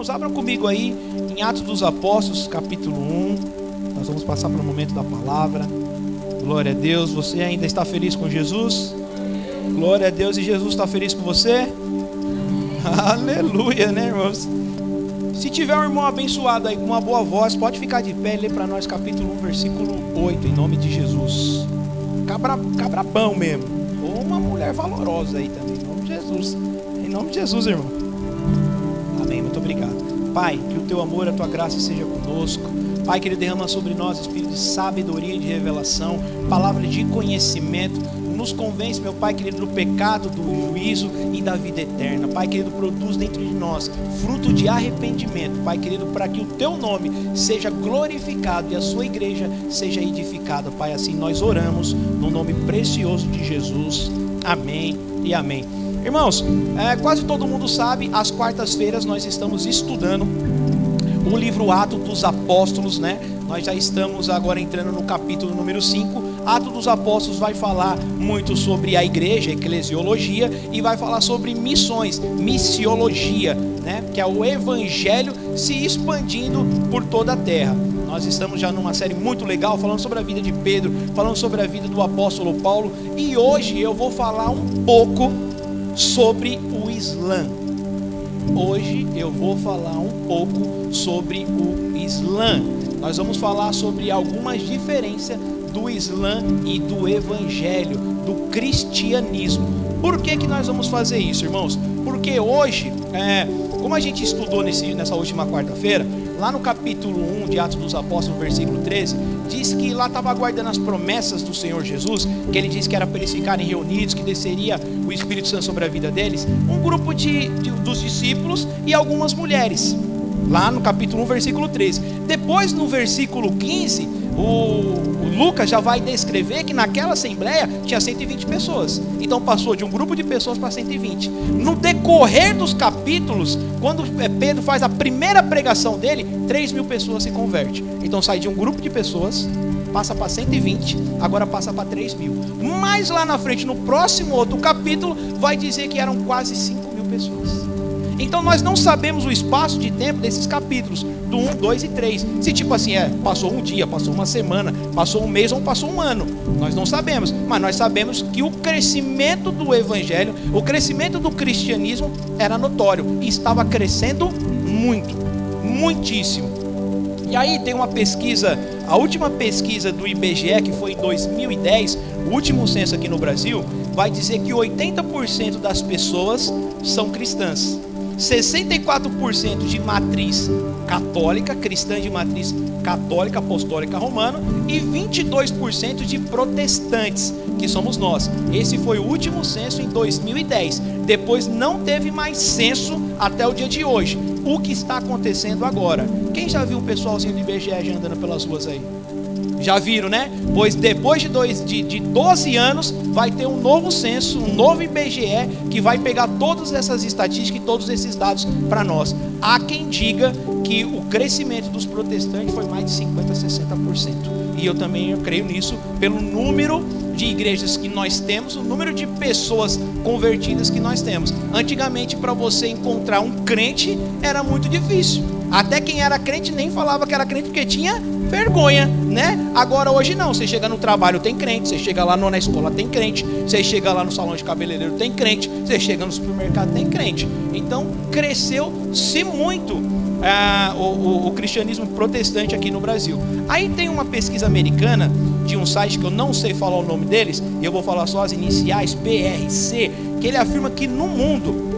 irmãos, abram comigo aí em Atos dos Apóstolos, capítulo 1. Nós vamos passar para o momento da palavra. Glória a Deus. Você ainda está feliz com Jesus? Glória a Deus. E Jesus está feliz com você? Aleluia, né, irmãos? Se tiver um irmão abençoado aí com uma boa voz, pode ficar de pé e ler para nós capítulo 1, versículo 8, em nome de Jesus. Cabrabão mesmo. Ou uma mulher valorosa aí também, em nome de Jesus. Em nome de Jesus, irmão. Amém, muito obrigado. Pai, que o teu amor, a tua graça seja conosco. Pai, que ele derrama sobre nós espírito de sabedoria e de revelação, palavra de conhecimento. Nos convence, meu Pai querido, do pecado, do juízo e da vida eterna. Pai querido, produz dentro de nós fruto de arrependimento, Pai querido, para que o teu nome seja glorificado e a sua igreja seja edificada. Pai, assim nós oramos no nome precioso de Jesus. Amém e amém. Irmãos, quase todo mundo sabe, às quartas-feiras nós estamos estudando o livro Atos dos Apóstolos, né? Nós já estamos agora entrando no capítulo número 5. Atos dos Apóstolos vai falar muito sobre a igreja, eclesiologia, e vai falar sobre missões, missiologia, né? Que é o evangelho se expandindo por toda a terra. Nós estamos já numa série muito legal, falando sobre a vida de Pedro, falando sobre a vida do apóstolo Paulo, e hoje eu vou falar um pouco sobre o Islã. Hoje eu vou falar um pouco sobre o Islã. Nós vamos falar sobre algumas diferenças do Islã e do Evangelho, do cristianismo. Por que nós vamos fazer isso, irmãos? Porque hoje, como a gente estudou nessa última quarta-feira, lá no capítulo 1 de Atos dos Apóstolos, versículo 13, diz que lá estava aguardando as promessas do Senhor Jesus, que ele disse que era para eles ficarem reunidos, que desceria o Espírito Santo sobre a vida deles, um grupo dos discípulos e algumas mulheres, lá no capítulo 1, versículo 13. Depois, no versículo 15, o Lucas já vai descrever que naquela assembleia tinha 120 pessoas. Então passou de um grupo de pessoas para 120. No decorrer dos capítulos, quando Pedro faz a primeira pregação dele, 3.000 pessoas se convertem. Então sai de um grupo de pessoas, passa para 120, agora passa para 3.000. Mas lá na frente, no próximo outro capítulo, vai dizer que eram quase 5.000 pessoas. Então nós não sabemos o espaço de tempo desses capítulos, do 1, 2 e 3. Se tipo assim, passou um dia, passou uma semana, passou um mês ou passou um ano. Nós não sabemos, mas nós sabemos que o crescimento do evangelho, o crescimento do cristianismo era notório. E estava crescendo muito, muitíssimo. E aí tem uma pesquisa, a última pesquisa do IBGE, que foi em 2010, o último censo aqui no Brasil, vai dizer que 80% das pessoas são cristãs. 64% de matriz católica, cristã de matriz católica, apostólica romana, e 22% de protestantes, que somos nós. Esse foi o último censo em 2010. Depois não teve mais censo até o dia de hoje. O que está acontecendo agora? Quem já viu um pessoalzinho do IBGE já andando pelas ruas aí? Já viram, né? Pois depois de 12 anos vai ter um novo censo, um novo IBGE, que vai pegar todas essas estatísticas e todos esses dados para nós. Há quem diga que o crescimento dos protestantes foi mais de 50%, 60%. E eu também creio nisso, pelo número de igrejas que nós temos, o número de pessoas convertidas que nós temos. Antigamente, para você encontrar um crente, era muito difícil. Até quem era crente nem falava que era crente porque tinha vergonha, né? Agora hoje não, você chega no trabalho tem crente, você chega lá na escola tem crente, você chega lá no salão de cabeleireiro tem crente, você chega no supermercado tem crente. Então cresceu-se muito o cristianismo protestante aqui no Brasil. Aí tem uma pesquisa americana de um site que eu não sei falar o nome deles, e eu vou falar só as iniciais, PRC, que ele afirma que no mundo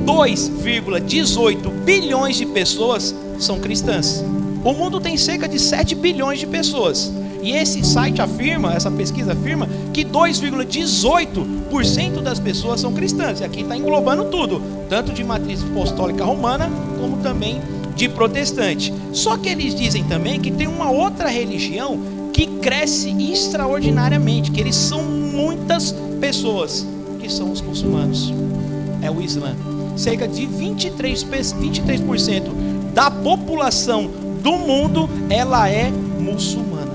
2,18 bilhões de pessoas são cristãs. O mundo tem cerca de 7 bilhões de pessoas. E esse site afirma, essa pesquisa afirma, que 2,18% das pessoas são cristãs. E aqui está englobando tudo, tanto de matriz apostólica romana, como também de protestante. Só que eles dizem também que tem uma outra religião que cresce extraordinariamente, que eles são muitas pessoas, que são os muçulmanos. É o Islã. Cerca de 23% da população do mundo, ela é muçulmana.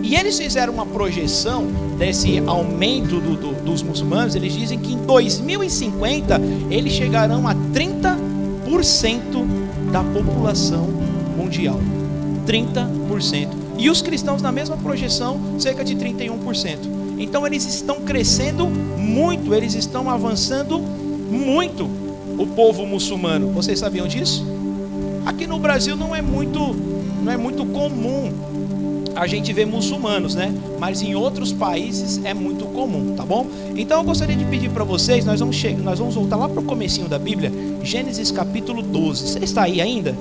E eles fizeram uma projeção desse aumento dos muçulmanos. Eles dizem que em 2050 eles chegarão a 30% da população mundial. 30%. E os cristãos, na mesma projeção, cerca de 31%. Então eles estão crescendo muito, eles estão avançando muito, o povo muçulmano. Vocês sabiam disso? Aqui no Brasil não é muito comum a gente ver muçulmanos, né? Mas em outros países é muito comum, tá bom? Então eu gostaria de pedir para vocês, nós vamos voltar lá para o comecinho da Bíblia, Gênesis capítulo 12. Você está aí ainda?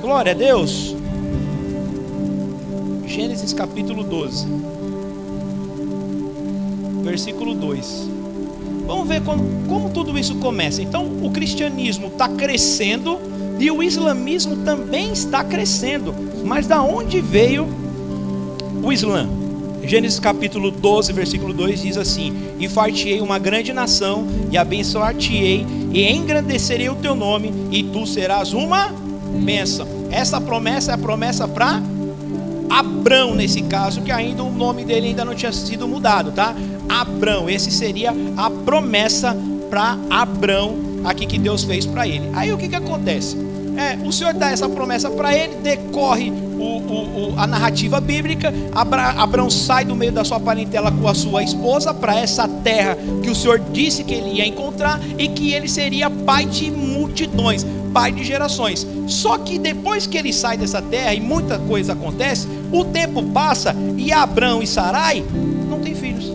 Glória a Deus. Gênesis capítulo 12, versículo 2. Vamos ver como tudo isso começa. Então o cristianismo está crescendo e o islamismo também está crescendo. Mas da onde veio o Islã? Gênesis capítulo 12, versículo 2 diz assim: e far-te-ei uma grande nação, e abençoar-te-ei, e engrandecerei o teu nome, e tu serás uma bênção. Essa promessa é a promessa para Abrão, nesse caso, que ainda o nome dele ainda não tinha sido mudado, tá? Abrão, esse seria a promessa para Abrão, aqui que Deus fez para ele. Aí o que acontece? O Senhor dá essa promessa para ele, decorre a narrativa bíblica. Abrão sai do meio da sua parentela com a sua esposa para essa terra que o Senhor disse que ele ia encontrar e que ele seria pai de multidões, pai de gerações. Só que depois que ele sai dessa terra e muita coisa acontece, o tempo passa e Abrão e Sarai não têm filhos.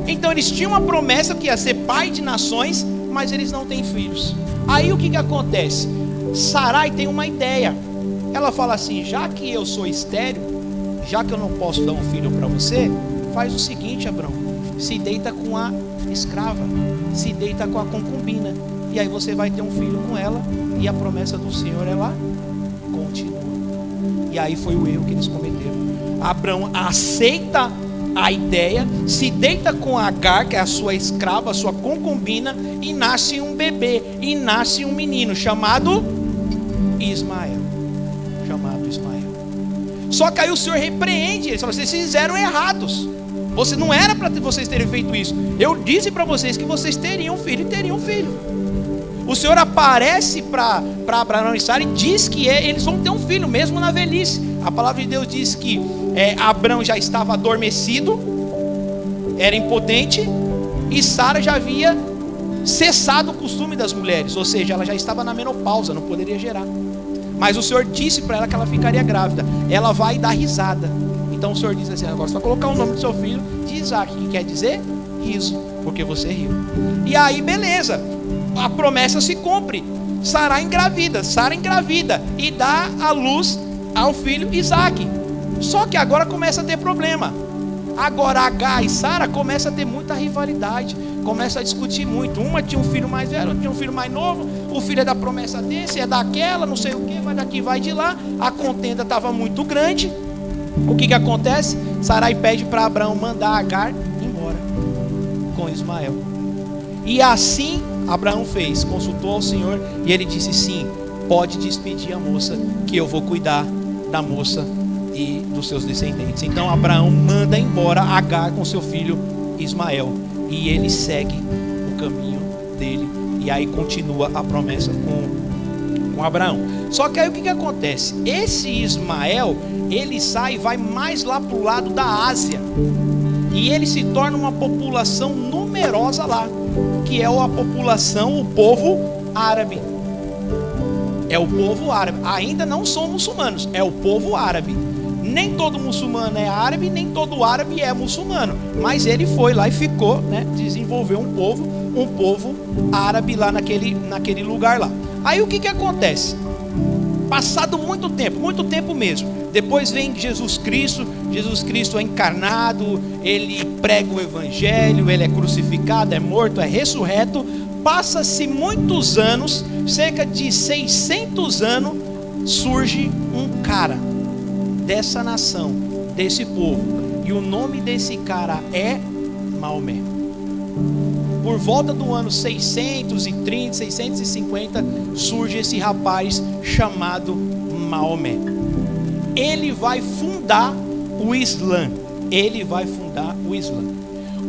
Então eles tinham uma promessa que ia ser pai de nações, mas eles não têm filhos. Aí o que acontece? Sarai tem uma ideia. Ela fala assim: já que eu sou estéril, já que eu não posso dar um filho para você, faz o seguinte, Abrão, se deita com a escrava, se deita com a concubina, e aí você vai ter um filho com ela, e a promessa do Senhor ela continua. E aí foi o erro que eles cometeram. Abrão aceita a ideia, se deita com Agar, que é a sua escrava, a sua concubina, e nasce um bebê, e nasce um menino chamado Ismael. Só que aí o Senhor repreende eles, fala: vocês fizeram errados, não era para vocês terem feito isso. Eu disse para vocês que vocês teriam filho, e teriam filho. O Senhor aparece para Abraão e Sara e diz que eles vão ter um filho, mesmo na velhice. A palavra de Deus diz que Abraão já estava adormecido, era impotente, e Sara já havia cessado o costume das mulheres, ou seja, ela já estava na menopausa, não poderia gerar. Mas o Senhor disse para ela que ela ficaria grávida. Ela vai dar risada. Então o Senhor diz assim: agora você vai colocar o nome do seu filho de Isaac, que quer dizer riso, porque você riu. E aí beleza, a promessa se cumpre. Sara engravida e dá à luz ao filho Isaac. Só que agora começa a ter problema. Agora Agar e Sara começam a ter muita rivalidade, começam a discutir muito. Uma tinha um filho mais velho, outra tinha um filho mais novo. O filho é da promessa desse, é daquela, não sei o que, vai daqui, vai de lá. A contenda estava muito grande. O que acontece? Sarai pede para Abraão mandar Agar embora com Ismael. E assim Abraão fez, consultou ao Senhor, e ele disse: sim, pode despedir a moça, que eu vou cuidar da moça e dos seus descendentes. Então Abraão manda embora Agar com seu filho Ismael, e ele segue o caminho dele, e aí continua a promessa com Abraão. Só que aí o que acontece? Esse Ismael, ele sai e vai mais lá para o lado da Ásia, e ele se torna uma população numerosa lá, que é a população, o povo árabe. É o povo árabe. Ainda não são muçulmanos, é o povo árabe. Nem todo muçulmano é árabe, nem todo árabe é muçulmano, mas ele foi lá e ficou, né, desenvolveu um povo árabe lá naquele lugar lá. Aí o que acontece? Passado muito tempo mesmo, depois vem Jesus Cristo é encarnado, ele prega o evangelho, ele é crucificado, é morto, é ressurreto. Passa-se muitos anos, cerca de 600 anos, surge um cara dessa nação, desse povo, e o nome desse cara é Maomé. Por volta do ano 630, 650, surge esse rapaz chamado Maomé. Ele vai fundar o Islã.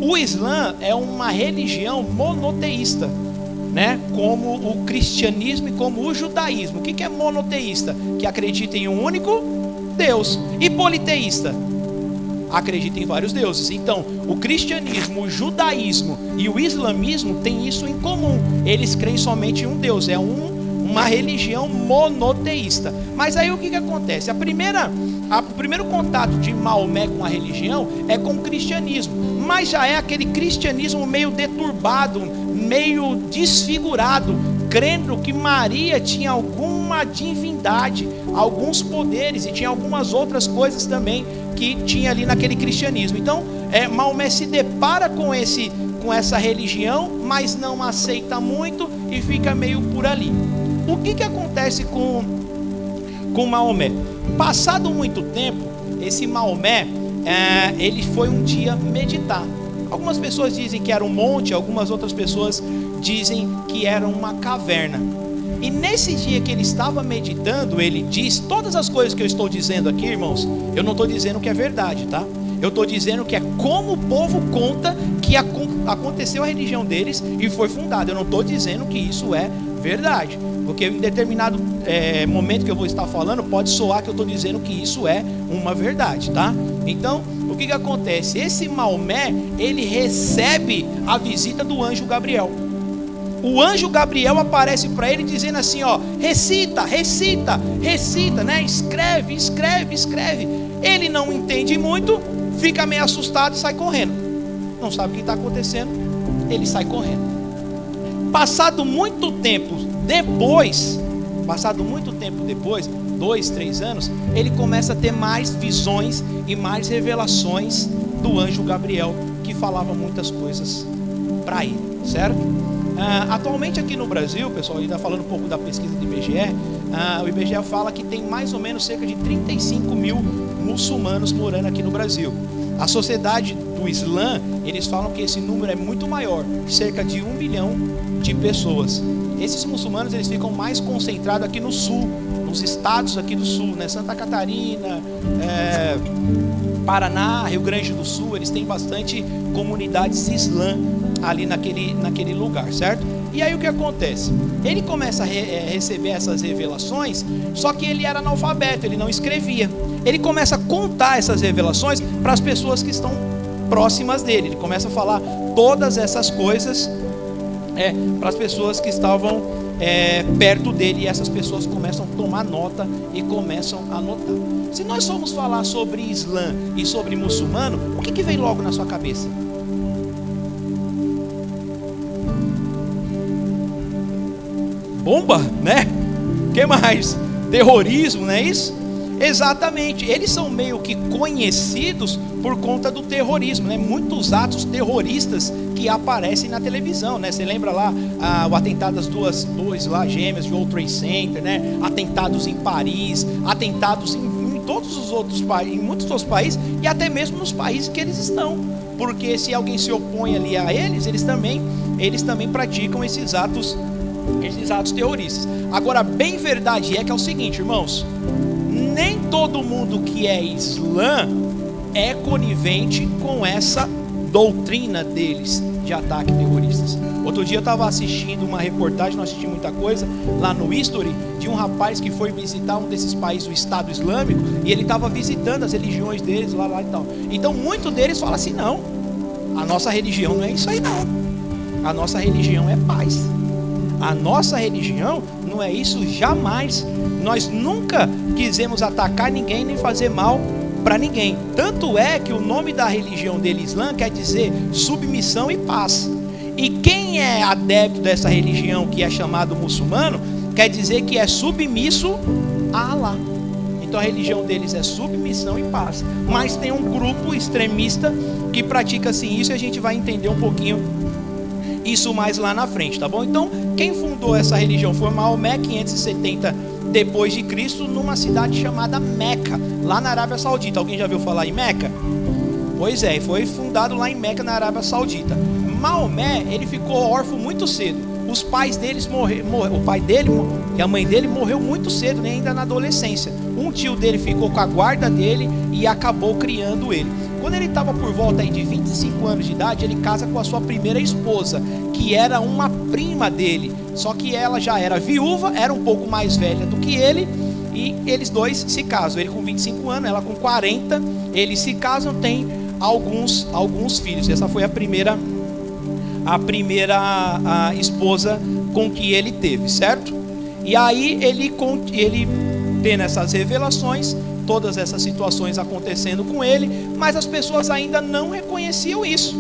O Islã é uma religião monoteísta. né, como o cristianismo e como o judaísmo. O que é monoteísta? Que acredita em um único Deus. E politeísta? Acredita em vários deuses. Então, o cristianismo, o judaísmo e o islamismo têm isso em comum. Eles creem somente em um Deus. É uma religião monoteísta. Mas aí o que acontece? O primeiro contato de Maomé com a religião é com o cristianismo. Mas já é aquele cristianismo meio deturbado, meio desfigurado, crendo que Maria tinha alguma divindade, alguns poderes, e tinha algumas outras coisas também que tinha ali naquele cristianismo. Então, Maomé se depara com essa religião, mas não aceita muito e fica meio por ali. O que acontece com Maomé? Passado muito tempo, esse Maomé, ele foi um dia meditar. Algumas pessoas dizem que era um monte, algumas outras pessoas dizem que era uma caverna. E nesse dia que ele estava meditando, ele diz: todas as coisas que eu estou dizendo aqui, irmãos, eu não estou dizendo que é verdade, tá? Eu estou dizendo que é como o povo conta que aconteceu a religião deles e foi fundada. Eu não estou dizendo que isso é verdade, porque em determinado momento que eu vou estar falando, pode soar que eu estou dizendo que isso é uma verdade, tá? Então, o que acontece? Esse Maomé, ele recebe a visita do anjo Gabriel. O anjo Gabriel aparece para ele dizendo assim, ó: recita, né? Escreve. Ele não entende muito, fica meio assustado e sai correndo. Não sabe o que está acontecendo, ele sai correndo. Passado muito tempo depois, 2, 3 anos, ele começa a ter mais visões e mais revelações do anjo Gabriel, que falava muitas coisas para ele, certo? Atualmente aqui no Brasil, pessoal, ainda falando um pouco da pesquisa do IBGE, o IBGE fala que tem mais ou menos cerca de 35 mil muçulmanos morando aqui no Brasil. A sociedade do Islã, eles falam que esse número é muito maior, cerca de 1 milhão de pessoas. Esses muçulmanos, eles ficam mais concentrados aqui no sul, nos estados aqui do sul, né? Santa Catarina, Paraná, Rio Grande do Sul, eles têm bastante comunidades islã ali naquele lugar, certo? E aí o que acontece? Ele começa a receber essas revelações, só que ele era analfabeto, ele não escrevia. Ele começa a contar essas revelações para as pessoas que estão próximas dele. Ele começa a falar todas essas coisas para as pessoas que estavam perto dele, e essas pessoas começam a tomar nota e começam a anotar. Se nós formos falar sobre Islã e sobre muçulmano, o que vem logo na sua cabeça? Bomba, né? O que mais? Terrorismo, não é isso? Exatamente, eles são meio que conhecidos por conta do terrorismo, né? Muitos atos terroristas que aparecem na televisão, né? Você lembra lá o atentado das duas lá gêmeas de World Trade Center, né? Atentados em Paris, atentados em todos os outros países, em muitos outros países, e até mesmo nos países que eles estão, porque se alguém se opõe ali a eles também praticam esses atos terroristas. Agora, bem verdade é que é o seguinte, irmãos: nem todo mundo que é islã é conivente com essa doutrina deles de ataque terroristas. Outro dia eu estava assistindo uma reportagem, não assisti muita coisa, lá no History, de um rapaz que foi visitar um desses países, o Estado Islâmico, e ele estava visitando as religiões deles lá e tal. Então, muitos deles falam assim: não, a nossa religião não é isso aí não. A nossa religião é paz. A nossa religião não é isso jamais. Nós nunca quisemos atacar ninguém nem fazer mal para ninguém. Tanto é que o nome da religião dele, Islã, quer dizer submissão e paz. E quem é adepto dessa religião, que é chamado muçulmano, quer dizer que é submisso a Alá. Então a religião deles é submissão e paz. Mas tem um grupo extremista que pratica assim isso, e a gente vai entender um pouquinho isso mais lá na frente, tá bom? Então, quem fundou essa religião foi Maomé, 570 depois de Cristo, numa cidade chamada Meca, lá na Arábia Saudita. Alguém já ouviu falar em Meca? Pois é, foi fundado lá em Meca, na Arábia Saudita. Maomé, ele ficou órfão muito cedo. Os pais deles o pai dele e a mãe dele morreu muito cedo, né, ainda na adolescência. Um tio dele ficou com a guarda dele e acabou criando ele. Quando ele estava por volta aí de 25 anos de idade, ele casa com a sua primeira esposa, que era uma prima dele. Só que ela já era viúva, era um pouco mais velha do que ele, e eles dois se casam. Ele com 25 anos, ela com 40, eles se casam, tem alguns filhos. Essa foi a primeira esposa com que ele teve, certo? E aí ele tendo essas revelações, todas essas situações acontecendo com ele, mas as pessoas ainda não reconheciam isso.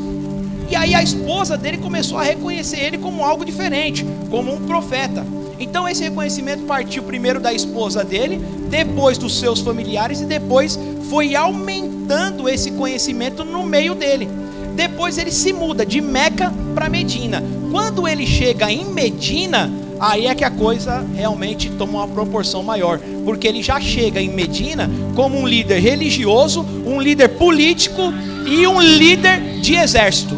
E aí a esposa dele começou a reconhecer ele como algo diferente, como um profeta. Então esse reconhecimento partiu primeiro da esposa dele, depois dos seus familiares, e depois foi aumentando esse conhecimento no meio dele. Depois ele se muda de Meca para Medina. Quando ele chega em Medina, aí é que a coisa realmente toma uma proporção maior, porque ele já chega em Medina como um líder religioso, um líder político e um líder de exército.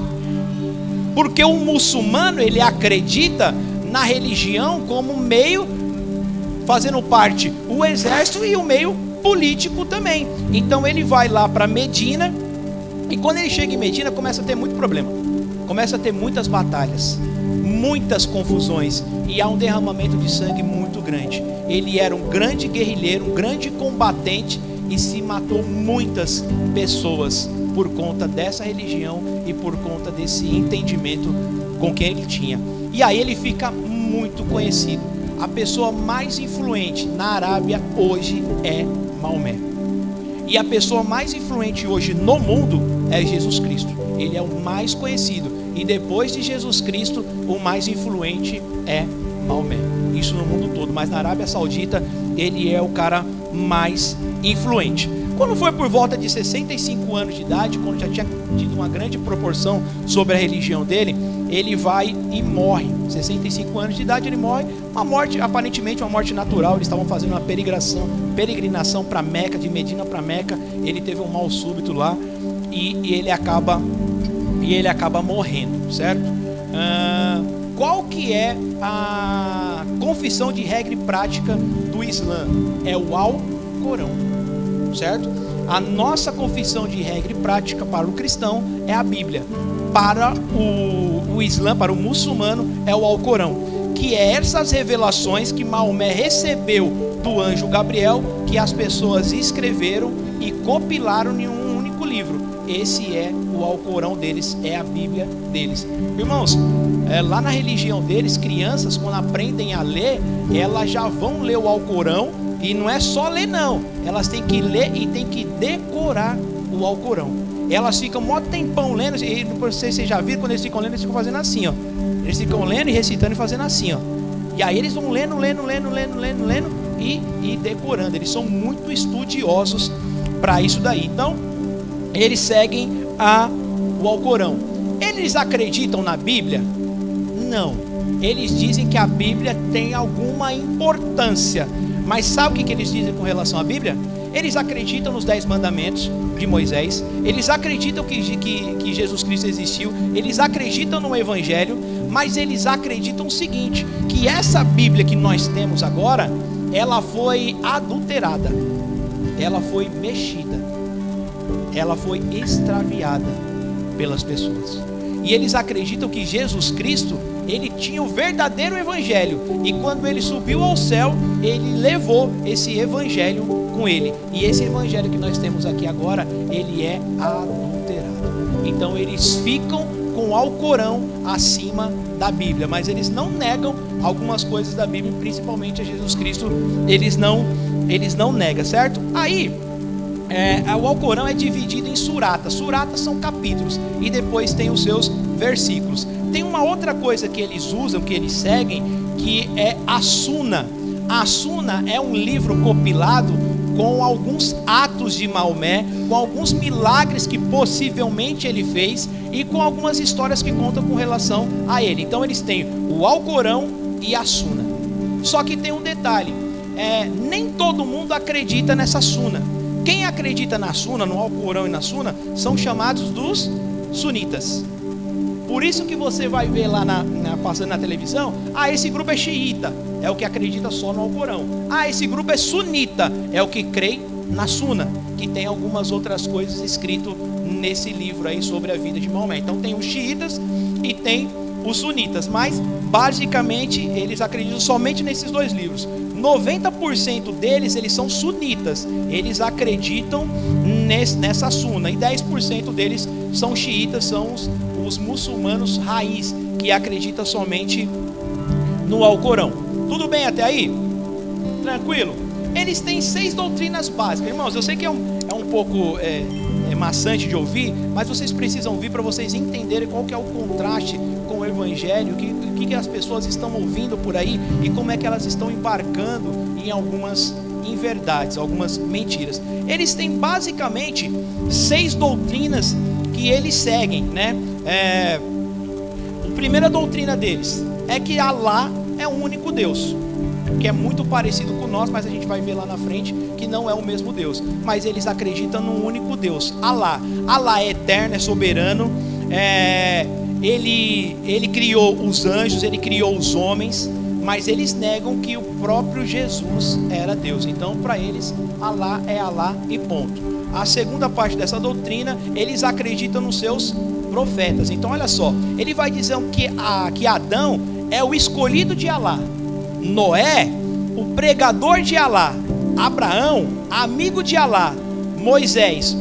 Porque o muçulmano, ele acredita na religião como meio, fazendo parte o exército e o meio político também. Então ele vai lá para Medina, e quando ele chega em Medina, começa a ter muito problema, começa a ter muitas batalhas, muitas confusões, e há um derramamento de sangue muito grande. Ele era um grande guerrilheiro, um grande combatente, e se matou muitas pessoas por conta dessa religião e por conta desse entendimento com quem ele tinha. E aí ele fica muito conhecido. A pessoa mais influente na Arábia hoje é Maomé. E a pessoa mais influente hoje no mundo é Jesus Cristo. Ele é o mais conhecido. E depois de Jesus Cristo, o mais influente é Maomé. Isso no mundo todo. Mas na Arábia Saudita, ele é o cara mais influente. Quando foi por volta de 65 anos de idade, quando já tinha tido uma grande proporção sobre a religião dele, ele vai e morre. 65 anos de idade ele morre. Uma morte, aparentemente uma morte natural. Eles estavam fazendo uma peregrinação para Meca, de Medina para Meca. Ele teve um mal súbito lá e ele acaba morrendo, certo? Qual que é a confissão de regra e prática do Islã? É o Alcorão, certo? A nossa confissão de regra e prática para o cristão é a Bíblia. Para o Islã, para o muçulmano, é o Alcorão, que é essas revelações que Maomé recebeu do anjo Gabriel, que as pessoas escreveram e compilaram em um único livro. Esse é o Alcorão deles, é a Bíblia deles. Irmãos, lá na religião deles, crianças, quando aprendem a ler, elas já vão ler o Alcorão. E não é só ler não, elas têm que ler e têm que decorar o Alcorão. Elas ficam mó tempão lendo, e não sei se vocês já viram, quando eles ficam lendo, eles ficam fazendo assim, ó. Eles ficam lendo e recitando e fazendo assim, ó. E aí eles vão lendo e decorando. Eles são muito estudiosos para isso daí. Então, eles seguem o Alcorão. Eles acreditam na Bíblia? Não. Eles dizem que a Bíblia tem alguma importância. Mas sabe o que eles dizem com relação à Bíblia? Eles acreditam nos 10 mandamentos de Moisés. Eles acreditam que Jesus Cristo existiu. Eles acreditam no Evangelho. Mas eles acreditam o seguinte: que essa Bíblia que nós temos agora, ela foi adulterada, ela foi mexida, ela foi extraviada pelas pessoas. E eles acreditam que Jesus Cristo, ele tinha o verdadeiro evangelho, e quando ele subiu ao céu, ele levou esse evangelho com ele. E esse evangelho que nós temos aqui agora, ele é adulterado. Então eles ficam com o Alcorão acima da Bíblia, mas eles não negam algumas coisas da Bíblia, principalmente a Jesus Cristo, eles não negam, certo? Aí o Alcorão é dividido em suratas. Suratas são capítulos, e depois tem os seus versículos. Tem uma outra coisa que eles usam, que eles seguem, que é a Suna. A Suna é um livro compilado com alguns atos de Maomé, com alguns milagres que possivelmente ele fez, e com algumas histórias que contam com relação a ele. Então eles têm o Alcorão e a Suna. Só que tem um detalhe, nem todo mundo acredita nessa Suna. Quem acredita na Suna, no Alcorão e na Suna, são chamados dos sunitas. Por isso que você vai ver lá passando na televisão, esse grupo é xiita, é o que acredita só no Alcorão. Esse grupo é sunita, é o que crê na Suna, que tem algumas outras coisas escritas nesse livro aí sobre a vida de Maomé. Então tem os xiitas e tem os sunitas, mas basicamente eles acreditam somente nesses dois livros. 90% deles, eles são sunitas, eles acreditam nessa Suna, e 10% deles são xiitas, são os muçulmanos raiz, que acreditam somente no Alcorão. Tudo bem até aí? Tranquilo? Eles têm 6 doutrinas básicas. Irmãos, eu sei que é um pouco maçante de ouvir, mas vocês precisam ouvir para vocês entenderem qual que é o contraste com o Evangelho, o que as pessoas estão ouvindo por aí e como é que elas estão embarcando em algumas inverdades, algumas mentiras. Eles têm basicamente 6 doutrinas que eles seguem, né? A primeira doutrina deles é que Alá é o único Deus, que é muito parecido com nós, mas a gente vai ver lá na frente que não é o mesmo Deus. Mas eles acreditam num único Deus, Alá. Alá é eterno, é soberano, ele criou os anjos, ele criou os homens, mas eles negam que o próprio Jesus era Deus. Então, para eles, Alá é Alá e ponto. A segunda parte dessa doutrina, eles acreditam nos seus profetas. Então, olha só, ele vai dizer que Adão é o escolhido de Alá, Noé, o pregador de Alá, Abraão, amigo de Alá, Moisés,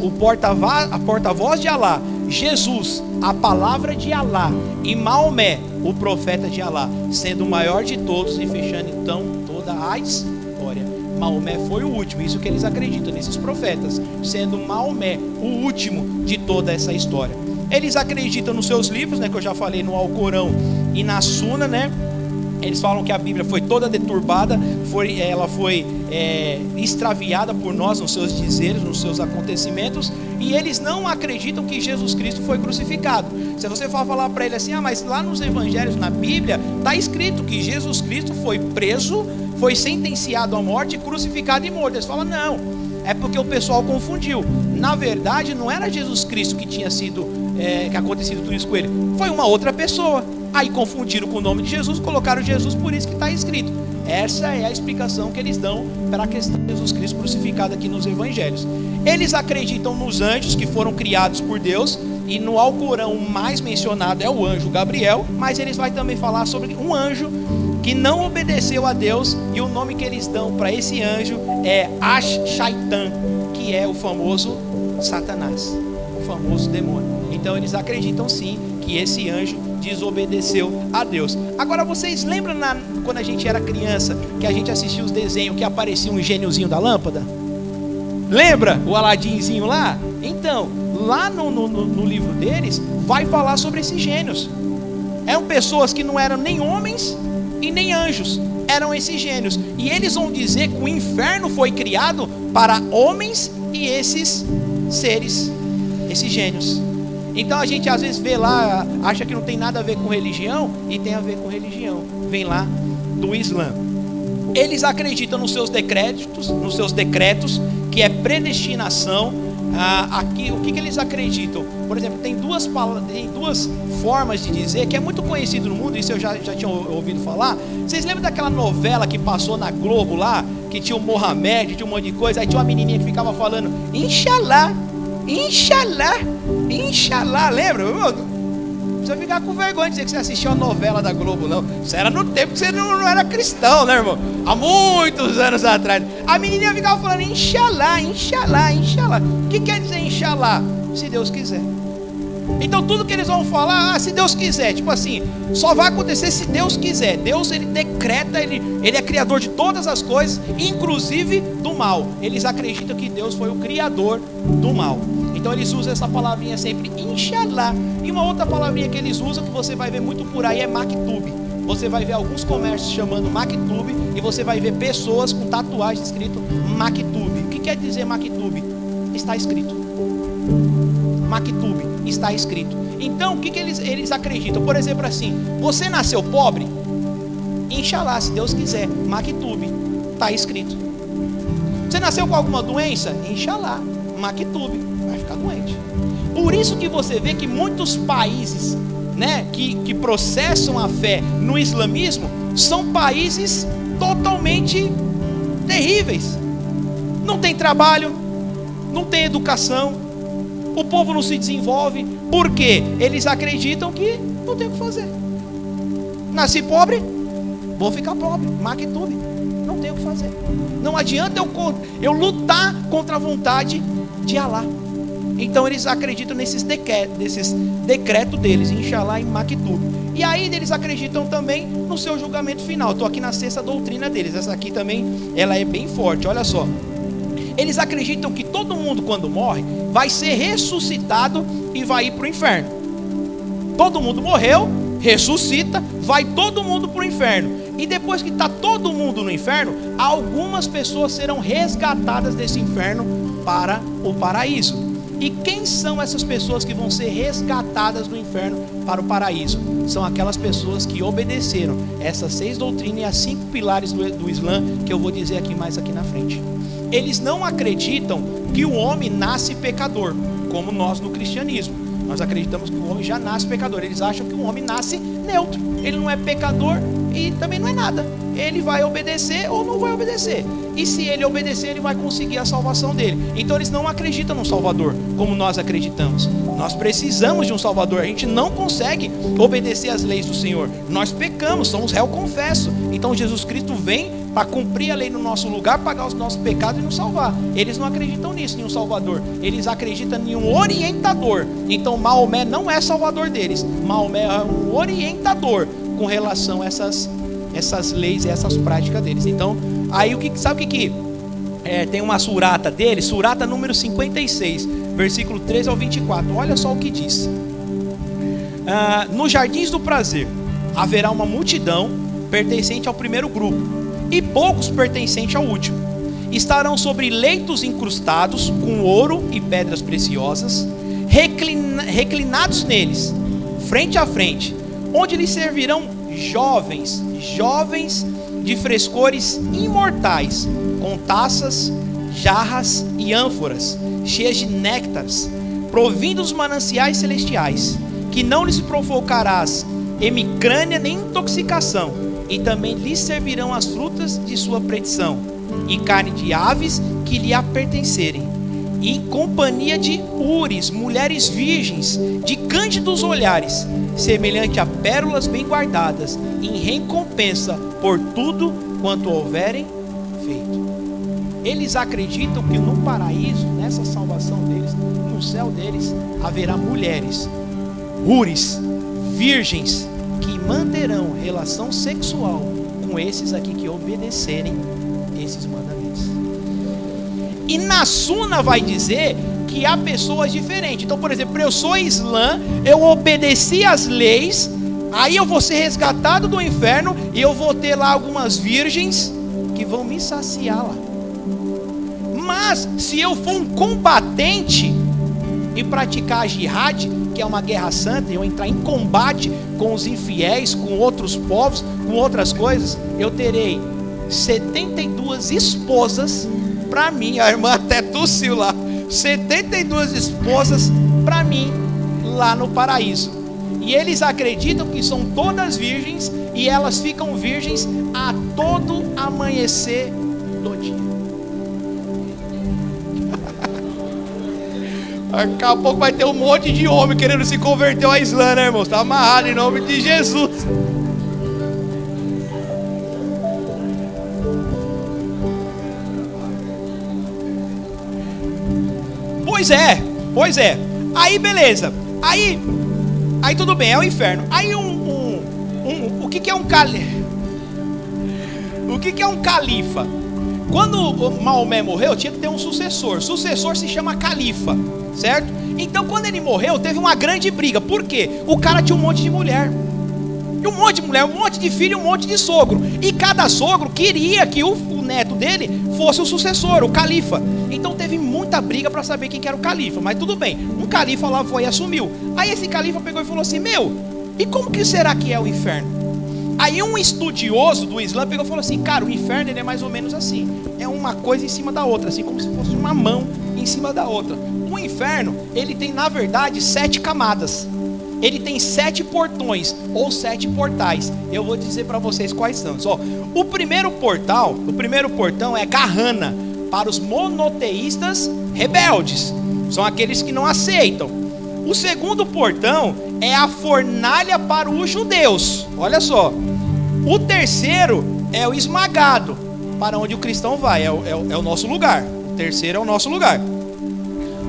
a porta-voz de Alá, Jesus, a palavra de Alá, e Maomé, o profeta de Alá, sendo o maior de todos e fechando então toda a história. Maomé foi o último, isso que eles acreditam nesses profetas, sendo Maomé o último de toda essa história. Eles acreditam nos seus livros, né, que eu já falei, no Alcorão e na Suna, né? Eles falam que a Bíblia foi toda deturbada, ela foi extraviada por nós nos seus dizeres, nos seus acontecimentos, e eles não acreditam que Jesus Cristo foi crucificado. Se você for falar para ele assim, mas lá nos evangelhos, na Bíblia, está escrito que Jesus Cristo foi preso, foi sentenciado à morte, crucificado e morto. Eles falam, não, é porque o pessoal confundiu. Na verdade, não era Jesus Cristo que tinha sido, que acontecido tudo isso com ele, foi uma outra pessoa. Aí confundiram com o nome de Jesus, colocaram Jesus, por isso que está escrito. Essa é a explicação que eles dão para a questão de Jesus Cristo crucificado aqui nos evangelhos. Eles acreditam nos anjos que foram criados por Deus, e no Alcorão o mais mencionado é o anjo Gabriel, mas eles vão também falar sobre um anjo que não obedeceu a Deus, e o nome que eles dão para esse anjo é Ash-Shaitan, que é o famoso Satanás, o famoso demônio. Então eles acreditam sim que esse anjo desobedeceu a Deus. Agora vocês lembram quando a gente era criança, que a gente assistia os desenhos que aparecia um gêniozinho da lâmpada? Lembra o Aladinzinho lá? Então, lá no livro deles, vai falar sobre esses gênios. Eram pessoas que não eram nem homens e nem anjos, eram esses gênios. E eles vão dizer que o inferno foi criado para homens e esses seres, esses gênios. Então a gente às vezes vê lá, acha que não tem nada a ver com religião, e tem a ver com religião. Vem lá do Islã. Eles acreditam nos seus decretos, que é predestinação. Aqui, o que eles acreditam? Por exemplo, tem duas formas de dizer, que é muito conhecido no mundo, isso eu já tinha ouvido falar. Vocês lembram daquela novela que passou na Globo lá, que tinha o Mohamed, tinha um monte de coisa, aí tinha uma menininha que ficava falando, Inshallah, Inshallah, Inshallah, lembra? Não precisa ficar com vergonha de dizer que você assistiu a novela da Globo, não. Isso era no tempo que você não era cristão, né, irmão? Há muitos anos atrás. A menininha ficava falando Inshallah, Inshallah, Inshallah. O que quer dizer Inshallah? Se Deus quiser. Então tudo que eles vão falar, se Deus quiser, tipo assim, só vai acontecer se Deus quiser. Deus, ele decreta, ele é criador de todas as coisas, inclusive do mal. Eles acreditam que Deus foi o criador do mal. Então eles usam essa palavrinha sempre, Inshallah. E uma outra palavrinha que eles usam, que você vai ver muito por aí, é Maktub. Você vai ver alguns comércios chamando Maktub, e você vai ver pessoas com tatuagem escrito Maktub. O que quer dizer Maktub? Está escrito. Maktub, está escrito. Então o que eles acreditam? Por exemplo assim, você nasceu pobre? Inshallah, se Deus quiser. Maktub, está escrito. Você nasceu com alguma doença? Inshallah, Maktub, vai ficar doente. Por isso que você vê que muitos países, né, que processam a fé no islamismo, são países totalmente terríveis. Não tem trabalho, não tem educação, o povo não se desenvolve, porque eles acreditam que não tem o que fazer. Nasci pobre, vou ficar pobre, Mactube, não tem o que fazer. Não adianta eu lutar contra a vontade de Alá. Então eles acreditam nesses decretos deles, Inshallah e Mactube. E aí eles acreditam também no seu julgamento final. Estou aqui na sexta doutrina deles. Essa aqui também, ela é bem forte, olha só. Eles acreditam que todo mundo quando morre vai ser ressuscitado e vai ir para o inferno. Todo mundo morreu, ressuscita, vai todo mundo para o inferno. E depois que está todo mundo no inferno, algumas pessoas serão resgatadas desse inferno para o paraíso. E quem são essas pessoas que vão ser resgatadas do inferno para o paraíso? São aquelas pessoas que obedeceram essas 6 doutrinas e as 5 pilares do Islã, que eu vou dizer aqui mais aqui na frente. Eles não acreditam que o homem nasce pecador, como nós no cristianismo. Nós acreditamos que o homem já nasce pecador. Eles acham que o homem nasce neutro. Ele não é pecador e também não é nada. Ele vai obedecer ou não vai obedecer. E se ele obedecer, ele vai conseguir a salvação dele. Então eles não acreditam no Salvador, como nós acreditamos. Nós precisamos de um Salvador. A gente não consegue obedecer às leis do Senhor. Nós pecamos, somos réu confesso. Então Jesus Cristo vem para cumprir a lei no nosso lugar, pagar os nossos pecados e nos salvar. Eles não acreditam nisso, em um Salvador. Eles acreditam em um orientador. Então Maomé não é salvador deles. Maomé é um orientador com relação a essas leis e essas práticas deles. Então, aí sabe o que tem uma surata dele? Surata número 56, versículo 13 ao 24. Olha só o que diz. Nos jardins do prazer haverá uma multidão pertencente ao primeiro grupo e poucos pertencentes ao último. Estarão sobre leitos incrustados com ouro e pedras preciosas, reclinados neles, frente a frente, onde lhes servirão jovens de frescores imortais, com taças, jarras e ânforas, cheias de néctares, provindos dos mananciais celestiais, que não lhes provocarás hemicrânia nem intoxicação, e também lhes servirão as frutas de sua predição, e carne de aves que lhe pertencerem, e companhia de hures, mulheres virgens, de cândidos olhares, semelhante a pérolas bem guardadas, em recompensa por tudo quanto houverem feito. Eles acreditam que no paraíso, nessa salvação deles, no céu deles, haverá mulheres, hures, virgens, que manterão relação sexual com esses aqui que obedecerem esses mandamentos. E na Suna vai dizer que há pessoas diferentes. Então, por exemplo, eu sou islã, eu obedeci às leis, aí eu vou ser resgatado do inferno e eu vou ter lá algumas virgens que vão me saciar lá. Mas se eu for um combatente e praticar a jihad, que é uma guerra santa, eu entrar em combate com os infiéis, com outros povos, com outras coisas, eu terei 72 esposas para mim. A irmã até tossiu lá. 72 esposas para mim lá no paraíso. E eles acreditam que são todas virgens e elas ficam virgens a todo amanhecer do dia. Daqui a pouco vai ter um monte de homem querendo se converter ao Islã, né, irmão? Está amarrado em nome de Jesus. Pois é. Aí beleza. Aí tudo bem, é o inferno. Aí o que é um califa? O que é um califa? Quando Maomé morreu, tinha que ter um sucessor. Sucessor se chama califa, certo? Então quando ele morreu, teve uma grande briga. Por quê? O cara tinha um monte de mulher. Um monte de filho, um monte de sogro. E cada sogro queria que o neto dele fosse o sucessor, o califa. Então teve muita briga para saber quem que era o califa. Mas tudo bem, um califa lá foi e assumiu. Aí esse califa pegou e falou assim: e como que será que é o inferno? Aí um estudioso do Islã pegou e falou assim: cara, o inferno ele é mais ou menos assim. É uma coisa em cima da outra, assim como se fosse uma mão em cima da outra. O inferno, ele tem na verdade 7 camadas. Ele tem 7 portões ou 7 portais. Eu vou dizer para vocês quais são. O primeiro portão é Garrana, para os monoteístas rebeldes. São aqueles que não aceitam. O segundo portão é a fornalha para os judeus. Olha só. O terceiro é o esmagado, para onde o cristão vai. É o nosso lugar. O terceiro é o nosso lugar.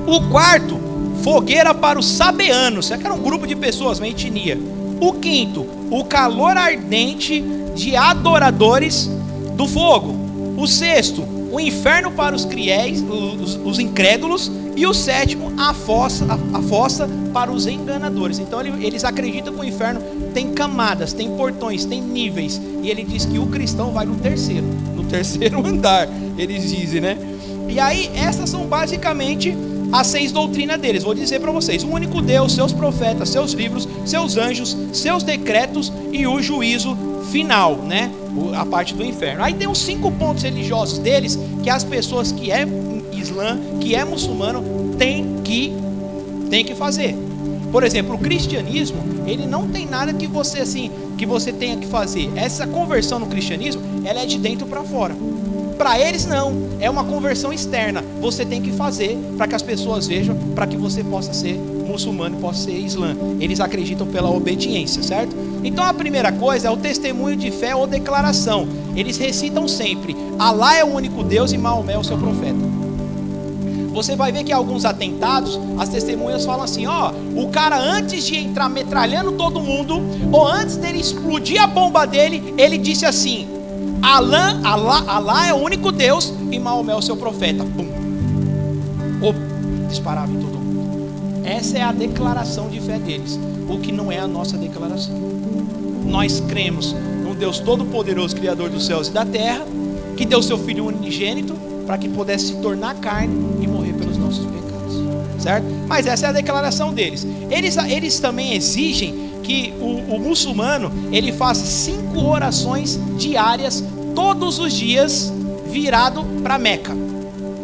O quarto, fogueira para os sabeanos. Isso aqui era um grupo de pessoas, uma etnia. O quinto, o calor ardente de adoradores do fogo. O sexto, o inferno para os cruéis, os incrédulos. E o sétimo, a fossa para os enganadores. Então eles acreditam que o inferno tem camadas, tem portões, tem níveis. E ele diz que o cristão vai no terceiro andar, eles dizem, né? E aí, essas são basicamente as 6 doutrinas deles. Vou dizer para vocês: o único Deus, seus profetas, seus livros, seus anjos, seus decretos e o juízo final, né? A parte do inferno. Aí tem os 5 pontos religiosos deles, que as pessoas que é islã, que é muçulmano, tem que fazer. Por exemplo, o cristianismo, ele não tem nada que você tenha que fazer. Essa conversão no cristianismo, ela é de dentro para fora. Para eles não, é uma conversão externa. Você tem que fazer para que as pessoas vejam, para que você possa ser muçulmano e possa ser islã. Eles acreditam pela obediência, certo? Então a primeira coisa é o testemunho de fé ou declaração. Eles recitam sempre: Alá é o único Deus e Maomé é o seu profeta. Você vai ver que alguns atentados, as testemunhas falam assim: o cara, antes de entrar metralhando todo mundo, ou antes dele explodir a bomba dele, ele disse assim: Alá é o único Deus e Maomé é o seu profeta. Pum. Disparava em todo mundo. Essa é a declaração de fé deles, o que não é a nossa declaração. Nós cremos num Deus todo-poderoso, Criador dos céus e da terra, que deu seu Filho unigênito para que pudesse se tornar carne e morrer pelos nossos pecados, certo? Mas essa é a declaração deles. Eles também exigem que o muçulmano, ele faça 5 orações diárias, todos os dias, virado para Meca.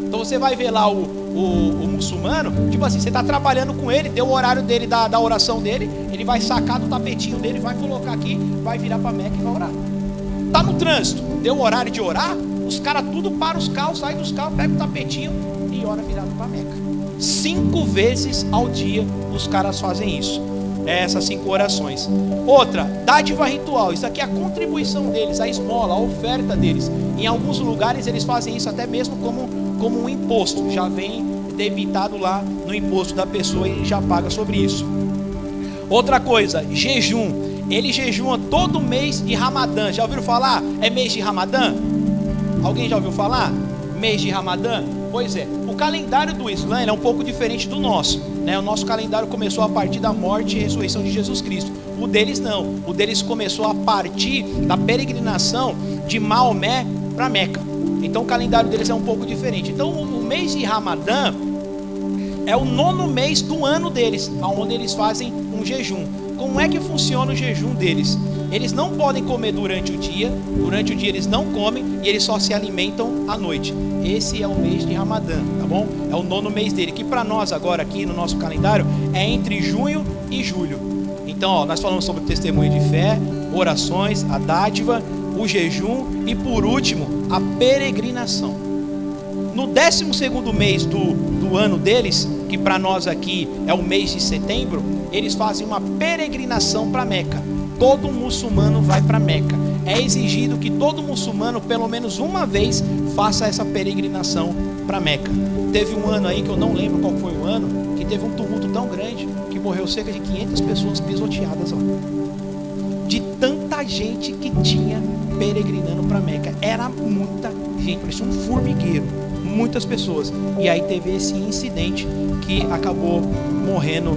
Então você vai ver lá o muçulmano, tipo assim, você está trabalhando com ele, deu o horário dele, da oração dele, ele vai sacar do tapetinho dele, vai colocar aqui, vai virar para Meca e vai orar. Está no trânsito, deu o horário de orar, os caras tudo para os carros, saem dos carros, pega o tapetinho e ora virado para Meca. 5 vezes ao dia os caras fazem isso. Essas 5 orações. Outra, dádiva ritual. Isso aqui é a contribuição deles, a esmola, a oferta deles. Em alguns lugares eles fazem isso até mesmo como um imposto. Já vem debitado lá no imposto da pessoa e já paga sobre isso. Outra coisa, jejum. Ele jejua todo mês de Ramadã. Já ouviram falar? É mês de Ramadã? Alguém já ouviu falar? Mês de Ramadã? Pois é. O calendário do Islã é um pouco diferente do nosso, né? O nosso calendário começou a partir da morte e ressurreição de Jesus Cristo. O deles não. O deles começou a partir da peregrinação de Maomé para Meca. Então o calendário deles é um pouco diferente. Então o mês de Ramadã é o 9º mês do ano deles, onde eles fazem um jejum. Como é que funciona o jejum deles? Eles não podem comer durante o dia eles não comem e eles só se alimentam à noite. Esse é o mês de Ramadã, tá bom? É o 9º mês dele, que para nós agora aqui no nosso calendário é entre junho e julho. Então, nós falamos sobre o testemunho de fé, orações, a dádiva, o jejum e por último, a peregrinação. No 12º mês do ano deles, que para nós aqui é o mês de setembro, eles fazem uma peregrinação para Meca. Todo muçulmano vai para Meca. É exigido que todo muçulmano, pelo menos uma vez, faça essa peregrinação para Meca. Teve um ano aí, que eu não lembro qual foi o ano, que teve um tumulto tão grande, que morreu cerca de 500 pessoas pisoteadas lá. De tanta gente que tinha peregrinando para Meca. Era muita gente, parecia um formigueiro. Muitas pessoas. E aí teve esse incidente que acabou morrendo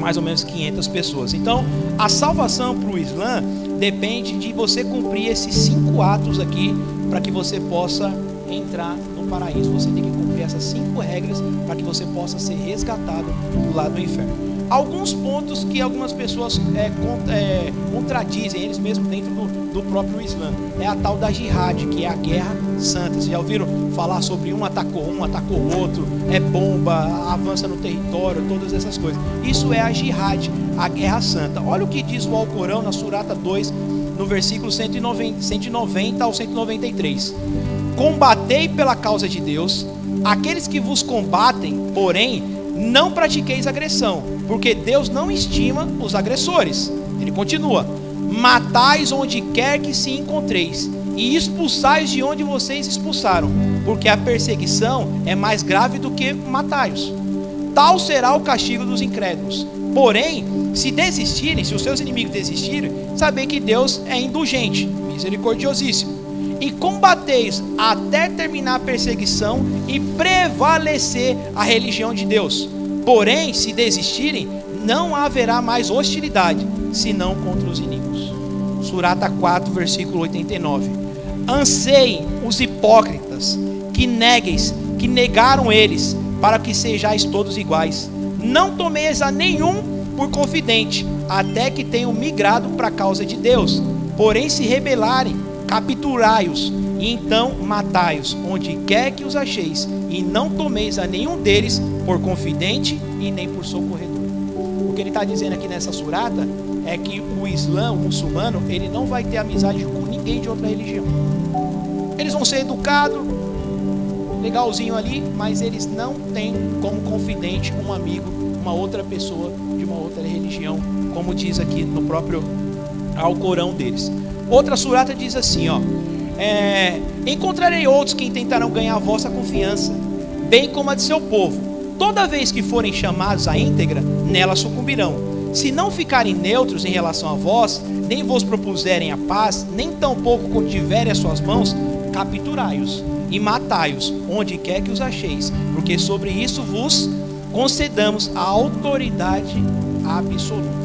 mais ou menos 500 pessoas. Então, a salvação para o Islã depende de você cumprir esses 5 atos aqui para que você possa entrar no paraíso. Você tem que cumprir essas 5 regras para que você possa ser resgatado do lado do inferno. Alguns pontos que algumas pessoas contradizem eles mesmos dentro do próprio Islã. É a tal da jihad, que é a guerra santa. Vocês já ouviram falar sobre um atacou o outro, é bomba, avança no território, todas essas coisas. Isso é a jihad, a guerra santa. Olha o que diz o Alcorão na Surata 2, no versículo 190 ao 193. combatei pela causa de Deus. Aqueles que vos combatem, porém, não pratiqueis agressão, porque Deus não estima os agressores. Ele continua: matais onde quer que se encontreis, e expulsais de onde vocês expulsaram, porque a perseguição é mais grave do que matai-os. Tal será o castigo dos incrédulos. Porém, se desistirem, se os seus inimigos desistirem, sabei que Deus é indulgente, misericordiosíssimo. E combateis até terminar a perseguição e prevalecer a religião de Deus. Porém, se desistirem, não haverá mais hostilidade, senão contra os inimigos. Surata 4, versículo 89. Anseiem os hipócritas, que negaram eles, para que sejais todos iguais. Não tomeis a nenhum por confidente, até que tenham migrado para a causa de Deus. Porém, se rebelarem, capturai-os, e então matai-os, onde quer que os acheis, e não tomeis a nenhum deles por confidente e nem por socorredor. O que ele está dizendo aqui nessa surata é que o Islã, o muçulmano, ele não vai ter amizade com ninguém de outra religião. Eles vão ser educados, legalzinho ali, mas eles não têm como confidente um amigo, uma outra pessoa de uma outra religião, como diz aqui no próprio Alcorão deles. Outra surata diz assim, encontrarei outros que tentarão ganhar a vossa confiança, bem como a de seu povo. Toda vez que forem chamados à íntegra, nela sucumbirão. Se não ficarem neutros em relação a vós, nem vos propuserem a paz, nem tampouco contiverem as suas mãos, capturai-os e matai-os, onde quer que os acheis, porque sobre isso vos concedamos a autoridade absoluta.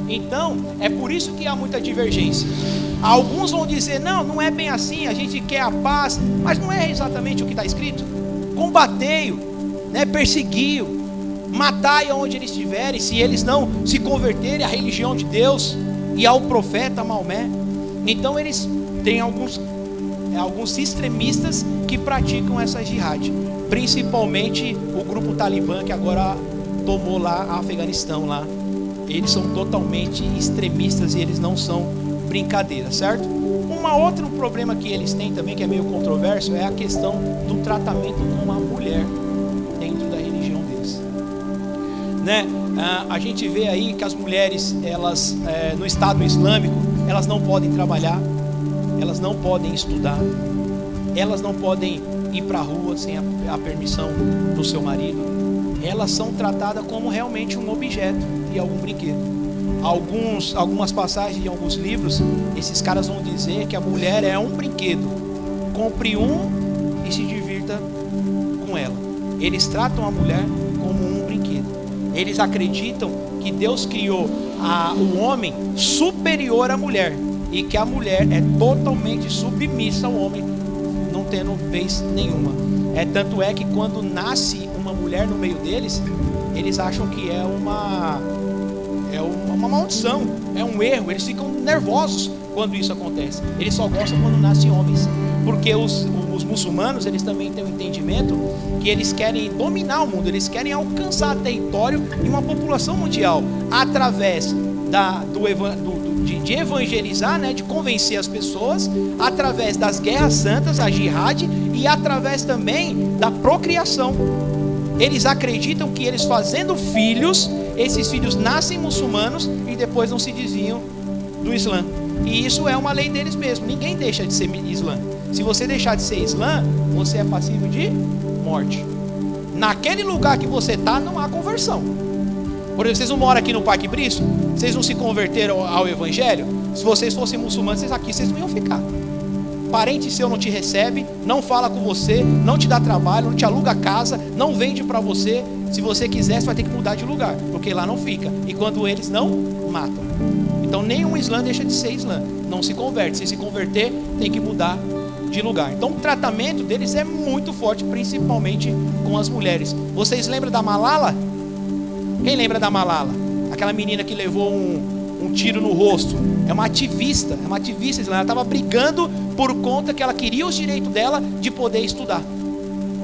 Então, é por isso que há muita divergência. Alguns vão dizer, não é bem assim, a gente quer a paz, mas não é exatamente o que está escrito. Combatei-o, persegui-o, matai onde eles estiverem, se eles não se converterem à religião de Deus e ao profeta Maomé. Então eles têm alguns extremistas que praticam essa jihad, principalmente o grupo Talibã, que agora tomou lá Afeganistão lá. Eles são totalmente extremistas e eles não são brincadeira, certo? Um outro problema que eles têm também, que é meio controverso, é a questão do tratamento com a mulher dentro da religião deles, A gente vê aí que as mulheres, elas no Estado Islâmico, elas não podem trabalhar, elas não podem estudar, elas não podem ir para a rua sem a permissão do seu marido. Elas são tratadas como realmente um objeto e algum brinquedo. Algumas passagens de alguns livros, esses caras vão dizer que a mulher é um brinquedo. Compre um e se divirta com ela. Eles tratam a mulher como um brinquedo. Eles acreditam que Deus criou o homem superior à mulher e que a mulher é totalmente submissa ao homem, não tendo vez nenhuma. Tanto é que quando nasce uma mulher no meio deles, eles acham que é uma maldição, é um erro. Eles ficam nervosos quando isso acontece. Eles só gostam quando nascem homens, porque os muçulmanos, eles também têm um entendimento que eles querem dominar o mundo, eles querem alcançar território e uma população mundial através de evangelizar, de convencer as pessoas, através das guerras santas, a jihad, e através também da procriação. Eles acreditam que eles fazendo filhos, esses filhos nascem muçulmanos e depois não se desviam do Islã. E isso é uma lei deles mesmo. Ninguém deixa de ser Islã. Se você deixar de ser Islã, você é passível de morte. Naquele lugar que você está, não há conversão. Por exemplo, vocês não moram aqui no Parque Briço? Vocês não se converteram ao Evangelho? Se vocês fossem muçulmanos, vocês não iam ficar. Parente seu não te recebe, não fala com você, não te dá trabalho, não te aluga casa, não vende para você. Se você quiser, você vai ter que mudar de lugar, porque lá não fica. E quando eles não, matam. Então nenhum Islã deixa de ser Islã, não se converte. Se converter, tem que mudar de lugar. Então o tratamento deles é muito forte, principalmente com as mulheres. Vocês lembram da Malala? Quem lembra da Malala? Aquela menina que levou um tiro no rosto. É uma ativista islâmica. Ela estava brigando por conta que ela queria os direitos dela de poder estudar.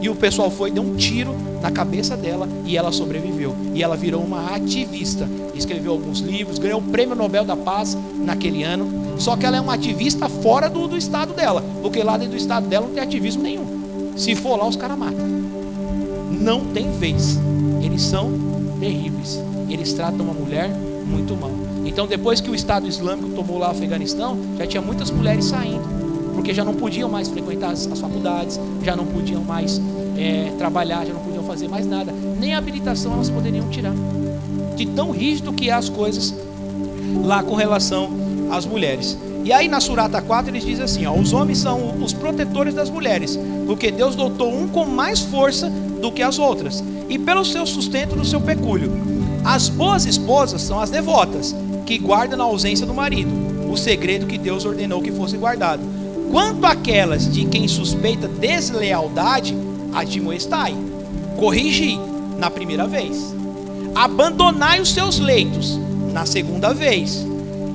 E o pessoal foi, deu um tiro na cabeça dela e ela sobreviveu. E ela virou uma ativista, escreveu alguns livros, ganhou o Prêmio Nobel da Paz naquele ano. Só que ela é uma ativista fora do estado dela, porque lá dentro do estado dela não tem ativismo nenhum. Se for lá, os caras matam. Não tem vez. Eles são terríveis. Eles tratam uma mulher muito mal. Então, depois que o Estado Islâmico tomou lá o Afeganistão, já tinha muitas mulheres saindo, porque já não podiam mais frequentar as faculdades, já não podiam mais trabalhar, já não podiam fazer mais nada, nem a habilitação elas poderiam tirar, de tão rígido que é as coisas lá com relação às mulheres. E aí na Surata 4 eles dizem assim, ó, os homens são os protetores das mulheres, porque Deus dotou um com mais força do que as outras, e pelo seu sustento do seu pecúlio. As boas esposas são as devotas, que guardam na ausência do marido o segredo que Deus ordenou que fosse guardado. Quanto àquelas de quem suspeita deslealdade, admoestai, corrigi na primeira vez, abandonai os seus leitos na segunda vez,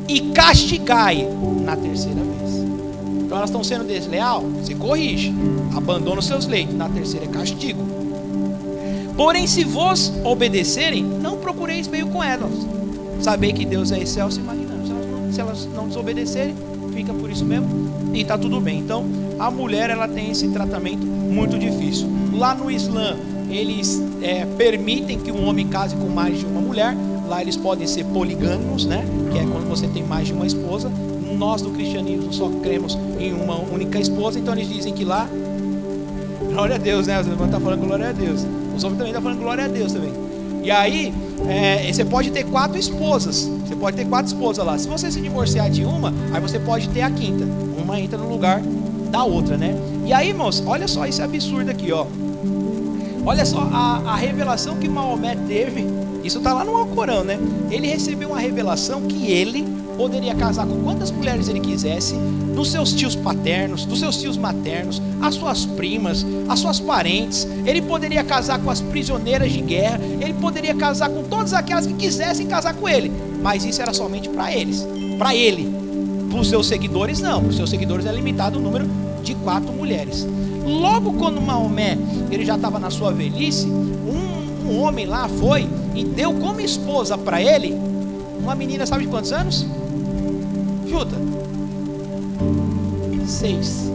e castigai na terceira vez. Então elas estão sendo desleal, você corrige, abandona os seus leitos, na terceira é castigo. Porém, se vos obedecerem, não procureis meio com elas. Sabei que Deus é excelso e magnânimo. Se elas não desobedecerem, fica por isso mesmo e está tudo bem. Então, a mulher ela tem esse tratamento muito difícil. Lá no Islã, eles permitem que um homem case com mais de uma mulher. Lá eles podem ser poligâmicos, né? Que é quando você tem mais de uma esposa. Nós do cristianismo só cremos em uma única esposa. Então eles dizem que lá, glória a Deus, né? Os irmãos estão falando glória a Deus. Os homens também estão falando glória a Deus também. E aí, você pode ter 4 esposas. Você pode ter 4 esposas lá. Se você se divorciar de uma, aí você pode ter a quinta. Uma entra no lugar da outra, né? E aí, irmãos, olha só esse absurdo aqui, ó. Olha só a revelação que Maomé teve. Isso está lá no Alcorão, né? Ele recebeu uma revelação que ele poderia casar com quantas mulheres ele quisesse, dos seus tios paternos, dos seus tios maternos, as suas primas, as suas parentes. Ele poderia casar com as prisioneiras de guerra, ele poderia casar com todas aquelas que quisessem casar com ele, mas isso era somente para eles, para ele. Para os seus seguidores não, para os seus seguidores é limitado o número de 4 mulheres. Logo quando Maomé ele já estava na sua velhice, um homem lá foi e deu como esposa para ele uma menina, sabe de quantos anos? Chuta. 6.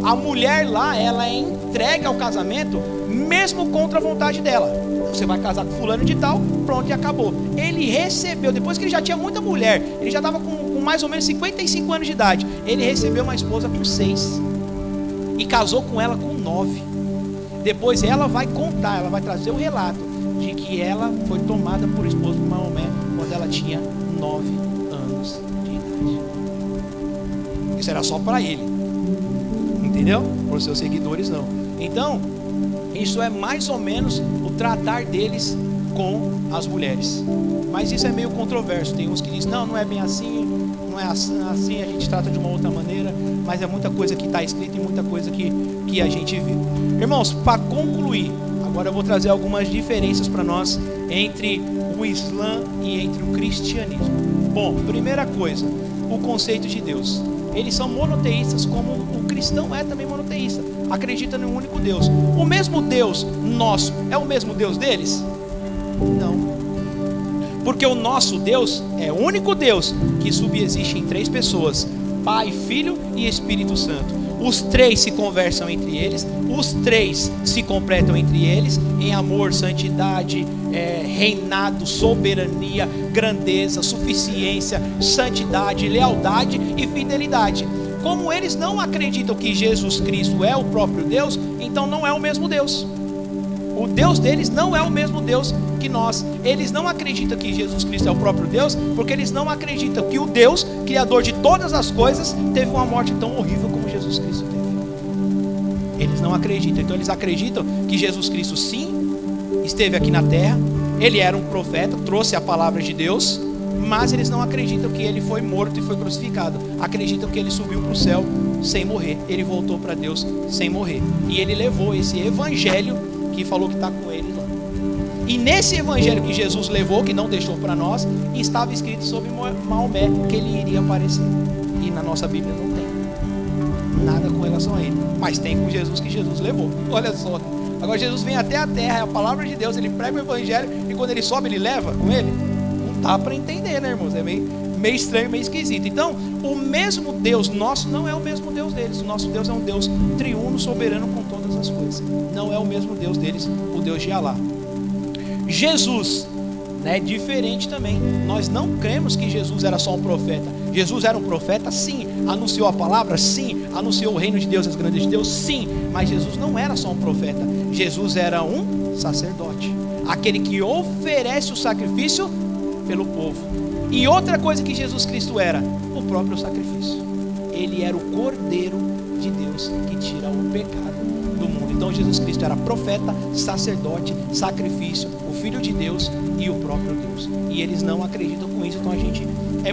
A mulher lá, ela é entregue ao casamento mesmo contra a vontade dela. Você vai casar com fulano de tal, pronto, e acabou. Ele recebeu, depois que ele já tinha muita mulher, ele já estava com mais ou menos 55 anos de idade, ele recebeu uma esposa com 6 e casou com ela com 9. Depois ela vai contar, ela vai trazer o relato de que ela foi tomada por esposo de Maomé quando ela tinha 9 anos de idade. Isso era só para ele, entendeu? Para os seus seguidores não. Então, isso é mais ou menos o tratar deles com as mulheres. Mas isso é meio controverso. Tem uns que dizem, não é bem assim, não é assim, a gente trata de uma outra maneira. Mas é muita coisa que está escrita e muita coisa que a gente vê. Irmãos, para concluir, agora eu vou trazer algumas diferenças para nós entre o Islã e entre o cristianismo. Bom, primeira coisa, o conceito de Deus. Eles são monoteístas, como o cristão é também monoteísta. Acredita no único Deus. O mesmo Deus nosso é o mesmo Deus deles? Não. Porque o nosso Deus é o único Deus que subsiste em 3 pessoas: Pai, Filho e Espírito Santo. Os 3 se conversam entre eles, os 3 se completam entre eles em amor, santidade, reinado, soberania, grandeza, suficiência, santidade, lealdade e fidelidade. Como eles não acreditam que Jesus Cristo é o próprio Deus, então não é o mesmo Deus. O Deus deles não é o mesmo Deus que nós. Eles não acreditam que Jesus Cristo é o próprio Deus, porque eles não acreditam que o Deus, Criador de todas as coisas, teve uma morte tão horrível como Jesus Cristo teve. Eles não acreditam. Então eles acreditam que Jesus Cristo sim esteve aqui na terra, ele era um profeta, trouxe a palavra de Deus, mas eles não acreditam que ele foi morto e foi crucificado. Acreditam que ele subiu para o céu sem morrer, ele voltou para Deus sem morrer, e ele levou esse evangelho que falou que está com ele lá. E nesse evangelho que Jesus levou, que não deixou para nós, estava escrito sobre Maomé que ele iria aparecer, e na nossa Bíblia não tem. nada com relação a ele. Mas tem com Jesus, que Jesus levou. Olha só. Agora Jesus vem até a terra, é a palavra de Deus, ele prega o evangelho, e quando ele sobe, ele leva com ele. Não dá para entender, né, irmãos? É meio estranho, meio esquisito. Então, o mesmo Deus nosso não é o mesmo Deus deles. O nosso Deus é um Deus triuno, soberano com todas as coisas. Não é o mesmo Deus deles, o Deus de Alá. Jesus, né, diferente também. Nós não cremos que Jesus era só um profeta. Jesus era um profeta, sim. Anunciou a palavra, sim. Anunciou o reino de Deus, as grandezas de Deus, sim. Mas Jesus não era só um profeta. Jesus era um sacerdote, aquele que oferece o sacrifício pelo povo. E outra coisa que Jesus Cristo era, o próprio sacrifício. Ele era o Cordeiro de Deus que tira o pecado do mundo. Então Jesus Cristo era profeta, sacerdote, sacrifício, o Filho de Deus e o próprio Deus. E eles não acreditam com isso, então a gente é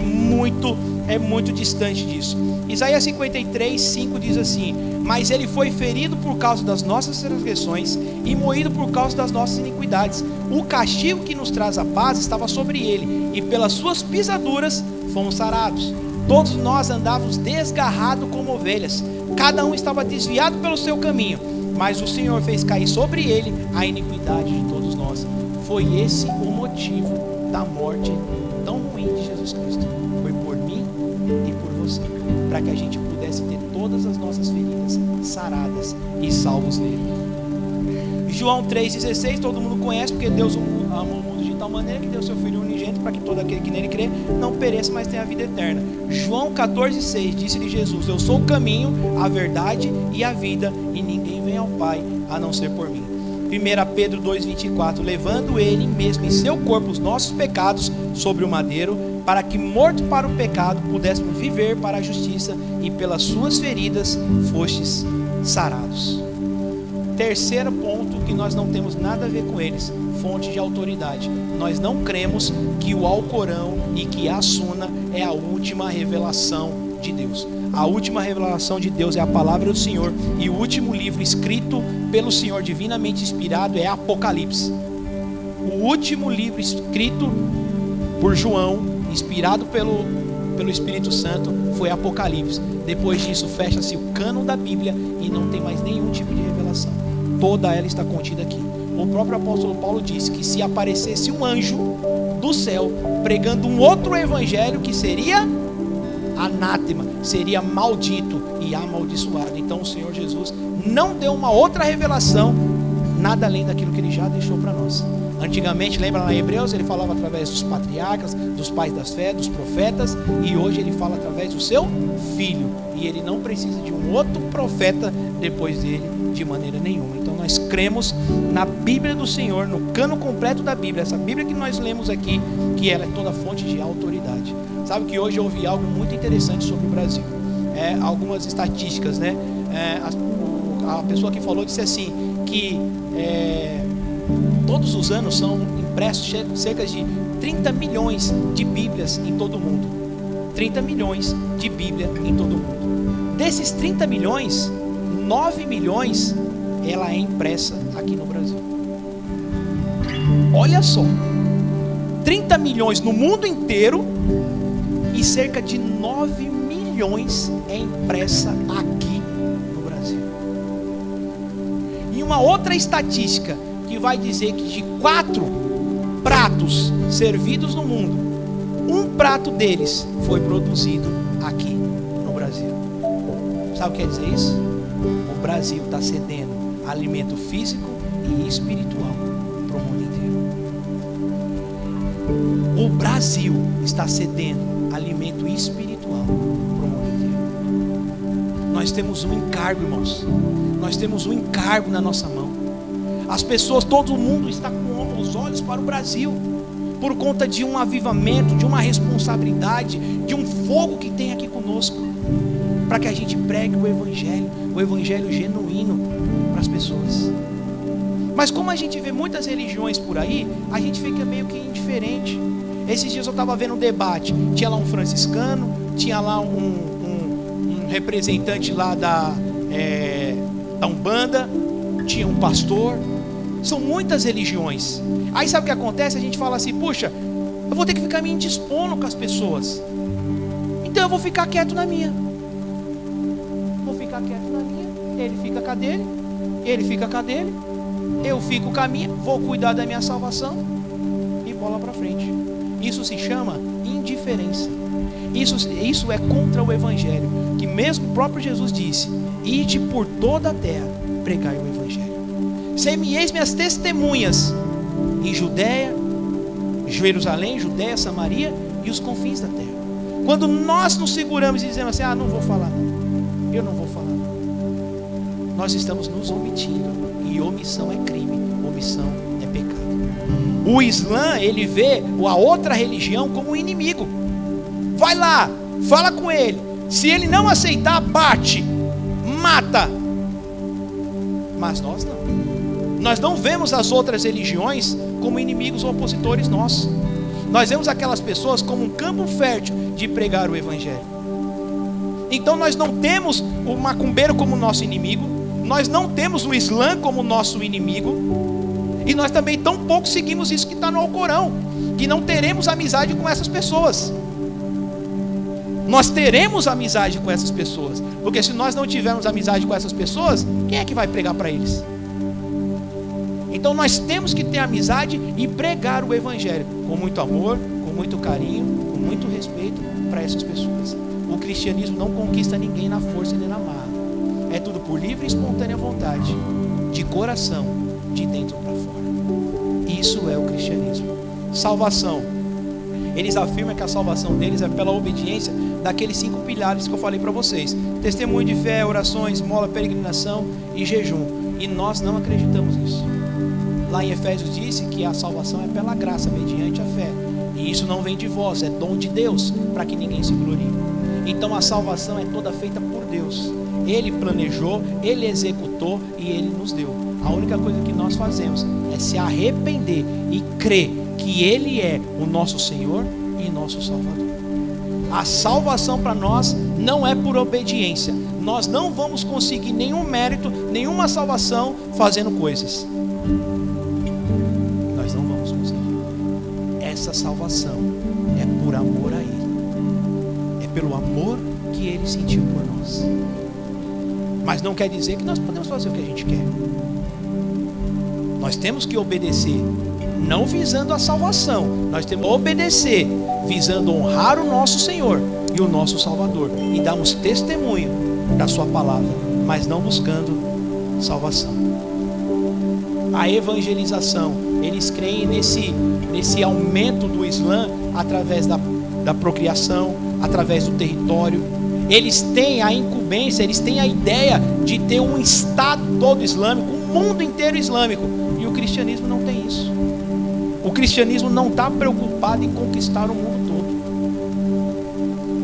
muito distante disso. Isaías 53:5 diz assim: mas ele foi ferido por causa das nossas transgressões e moído por causa das nossas iniquidades. O castigo que nos traz a paz estava sobre ele, e pelas suas pisaduras fomos sarados. Todos nós andávamos desgarrados como ovelhas, cada um estava desviado pelo seu caminho, mas o Senhor fez cair sobre ele a iniquidade de todos nós. Foi esse o motivo da morte tão ruim de Jesus Cristo. Foi por mim e por você, para que a gente pudesse ter todas as nossas feridas saradas e salvos nele. João 3,16, todo mundo conhece, porque Deus amou o mundo de tal maneira que deu seu Filho unigênito, para que todo aquele que nele crê não pereça, mas tenha a vida eterna. João 14,6, disse-lhe Jesus: eu sou o caminho, a verdade e a vida, e ninguém vem ao Pai a não ser por mim. 1 Pedro 2,24, levando ele mesmo em seu corpo os nossos pecados sobre o madeiro, para que, morto para o pecado, pudéssemos viver para a justiça, e pelas suas feridas fostes sarados. Terceiro ponto, que nós não temos nada a ver com eles, fonte de autoridade. Nós não cremos que o Alcorão e que a Suna é a última revelação de Deus. A última revelação de Deus é a palavra do Senhor, e o último livro escrito pelo Senhor, divinamente inspirado, é Apocalipse. O último livro escrito por João, inspirado pelo Espírito Santo, foi Apocalipse. Depois disso fecha-se o cânon da Bíblia e não tem mais nenhum tipo de revelação. Toda ela está contida aqui. O próprio apóstolo Paulo disse que se aparecesse um anjo do céu pregando um outro evangelho, que seria anátema, seria maldito e amaldiçoado. Então o Senhor Jesus não deu uma outra revelação, nada além daquilo que ele já deixou para nós. Antigamente, lembra lá em Hebreus, ele falava através dos patriarcas, dos pais da fé, dos profetas, e hoje ele fala através do seu Filho, e ele não precisa de um outro profeta depois dele, de maneira nenhuma. Então nós cremos na Bíblia do Senhor, no cano completo da Bíblia, essa Bíblia que nós lemos aqui, que ela é toda fonte de autoridade. Sabe que hoje eu ouvi algo muito interessante sobre o Brasil, algumas estatísticas, né? A pessoa que falou disse assim, que todos os anos são impressos cerca de 30 milhões de Bíblias em todo o mundo. 30 milhões de Bíblia em todo o mundo. Desses 30 milhões, 9 milhões ela é impressa aqui no Brasil. Olha só, 30 milhões no mundo inteiro e cerca de 9 milhões é impressa aqui no Brasil. E uma outra estatística que vai dizer que de 4 pratos servidos no mundo, um prato deles foi produzido aqui no Brasil. Sabe o que quer dizer isso? O Brasil está cedendo alimento físico e espiritual para o mundo inteiro. O Brasil está cedendo alimento espiritual para o mundo inteiro. Nós temos um encargo, irmãos. Nós temos um encargo na nossa mão. As pessoas, todo mundo está com os olhos para o Brasil, por conta de um avivamento, de uma responsabilidade, de um fogo que tem aqui conosco, para que a gente pregue o evangelho genuíno para as pessoas. Mas como a gente vê muitas religiões por aí, a gente fica meio que indiferente. Esses dias eu estava vendo um debate, tinha lá um franciscano, tinha lá um representante lá da Umbanda, tinha um pastor. São muitas religiões. Aí sabe o que acontece? A gente fala assim, puxa, eu vou ter que ficar me indispondo com as pessoas, então eu vou ficar quieto na minha. ficar quieto na minha, ele fica com a dele, ele fica com a dele, eu fico com a minha, vou cuidar da minha salvação e bola para frente. Isso se chama indiferença. Isso é contra o evangelho, que mesmo o próprio Jesus disse: ide por toda a terra, pregai o evangelho. Ser-me-eis minhas testemunhas em Judeia, Jerusalém, Judeia, Samaria e os confins da terra. Quando nós nos seguramos e dizemos assim: não vou falar não, eu não vou falar não, nós estamos nos omitindo, e omissão é crime, omissão é pecado. O Islã, ele vê a outra religião como um inimigo. Vai lá, fala com ele, se ele não aceitar, bate, mata. Mas nós não vemos as outras religiões como inimigos ou opositores nossos. Nós vemos aquelas pessoas como um campo fértil de pregar o evangelho. Então nós não temos o macumbeiro como nosso inimigo, nós não temos o Islã como nosso inimigo, e nós também tão pouco seguimos isso que está no Alcorão, que não teremos amizade com essas pessoas. Nós teremos amizade com essas pessoas, porque se nós não tivermos amizade com essas pessoas, quem é que vai pregar para eles? Então nós temos que ter amizade e pregar o evangelho com muito amor, com muito carinho, com muito respeito para essas pessoas. O cristianismo não conquista ninguém na força nem na marra. É tudo por livre e espontânea vontade, de coração, de dentro para fora. Isso é o cristianismo. Salvação. Eles afirmam que a salvação deles é pela obediência daqueles 5 pilares que eu falei para vocês: testemunho de fé, orações, esmola, peregrinação e jejum. E nós não acreditamos nisso. Lá em Efésios disse que a salvação é pela graça, mediante a fé. E isso não vem de vós, é dom de Deus, para que ninguém se glorie. Então a salvação é toda feita por Deus. Ele planejou, Ele executou e Ele nos deu. A única coisa que nós fazemos é se arrepender e crer que Ele é o nosso Senhor e nosso Salvador. A salvação para nós não é por obediência. Nós não vamos conseguir nenhum mérito, nenhuma salvação fazendo coisas. Nós não vamos conseguir. Essa salvação é por amor a Ele. É pelo amor que Ele sentiu por nós. Mas não quer dizer que nós podemos fazer o que a gente quer. Nós temos que obedecer, não visando a salvação. Nós temos que obedecer, visando honrar o nosso Senhor e o nosso Salvador. E darmos testemunho da sua palavra, mas não buscando salvação. A evangelização, eles creem nesse aumento do Islã através da procriação, através do território. Eles têm a incumbência, eles têm a ideia de ter um estado todo islâmico, um mundo inteiro islâmico. E o cristianismo não tem isso. O cristianismo não está preocupado em conquistar o mundo todo.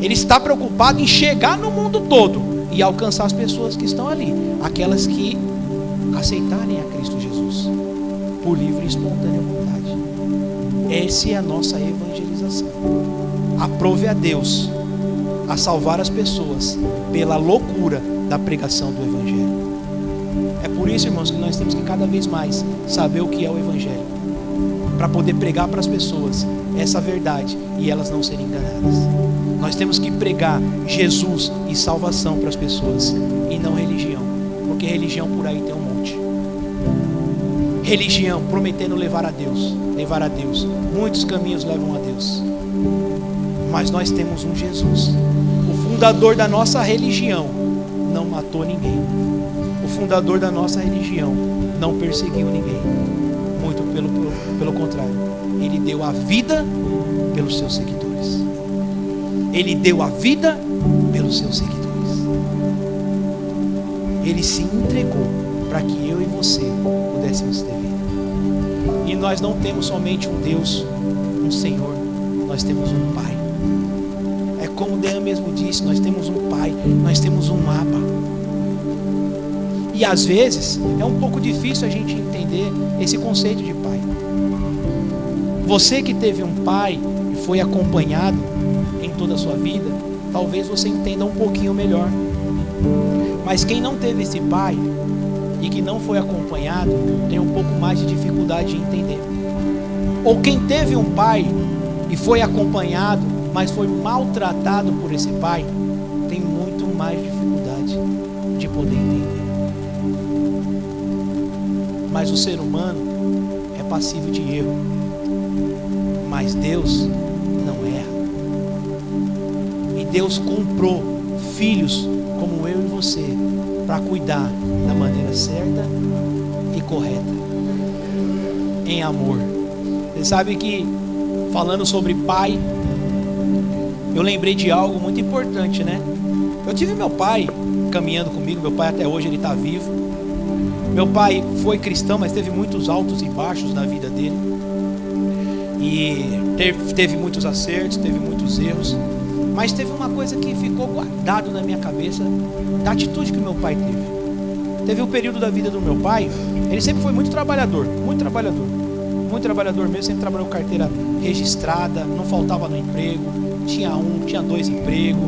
Ele está preocupado em chegar no mundo todo e alcançar as pessoas que estão ali, aquelas que aceitarem a Cristo Jesus por livre e espontânea vontade. Essa é a nossa evangelização. Aprove a Deus a salvar as pessoas pela loucura da pregação do evangelho. É por isso, irmãos, que nós temos que cada vez mais saber o que é o evangelho, para poder pregar para as pessoas essa verdade e elas não serem enganadas. Nós temos que pregar Jesus e salvação para as pessoas e não religião, porque religião por aí tem um monte. Religião prometendo levar a Deus. Muitos caminhos levam a Deus. Mas nós temos um Jesus. O fundador da nossa religião não matou ninguém. O fundador da nossa religião não perseguiu ninguém. Muito pelo contrário. Ele deu a vida pelos seus seguidores. Ele deu a vida pelos seus seguidores. Ele se entregou para que eu e você pudéssemos ter vida. E nós não temos somente um Deus, um Senhor. Nós temos um Pai. É como Deus mesmo disse, nós temos um Pai, nós temos um Abba. E às vezes é um pouco difícil a gente entender esse conceito de Pai. Você que teve um pai e foi acompanhado em toda a sua vida, talvez você entenda um pouquinho melhor. Mas quem não teve esse pai e que não foi acompanhado, tem um pouco mais de dificuldade de entender. Ou quem teve um pai e foi acompanhado, mas foi maltratado por esse pai, tem muito mais dificuldade de poder entender. Mas o ser humano é passível de erro. Mas Deus não erra. E Deus comprou filhos como eu e você para cuidar da maneira certa e correta, em amor. Você sabe que, falando sobre pai, eu lembrei de algo muito importante, né? Eu tive meu pai caminhando comigo. Meu pai até hoje ele está vivo. Meu pai foi cristão, mas teve muitos altos e baixos na vida dele. E teve muitos acertos, teve muitos erros. Mas teve uma coisa que ficou guardado na minha cabeça, da atitude que meu pai teve. Teve um período da vida do meu pai, ele sempre foi muito trabalhador mesmo, sempre trabalhou carteira registrada, não faltava no emprego, tinha 2 empregos,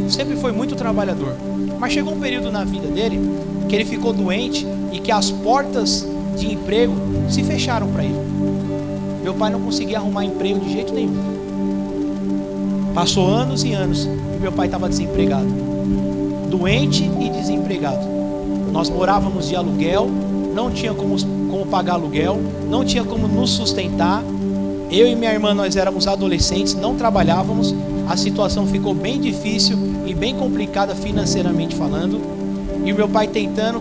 sempre foi muito trabalhador. Mas chegou um período na vida dele que ele ficou doente e que as portas de emprego se fecharam para ele. Meu pai não conseguia arrumar emprego de jeito nenhum. Passou anos e anos e meu pai estava desempregado, doente e desempregado. Nós morávamos de aluguel, não tinha como pagar aluguel, não tinha como nos sustentar. Eu e minha irmã, nós éramos adolescentes, não trabalhávamos. A situação ficou bem difícil e bem complicada financeiramente falando. E meu pai tentando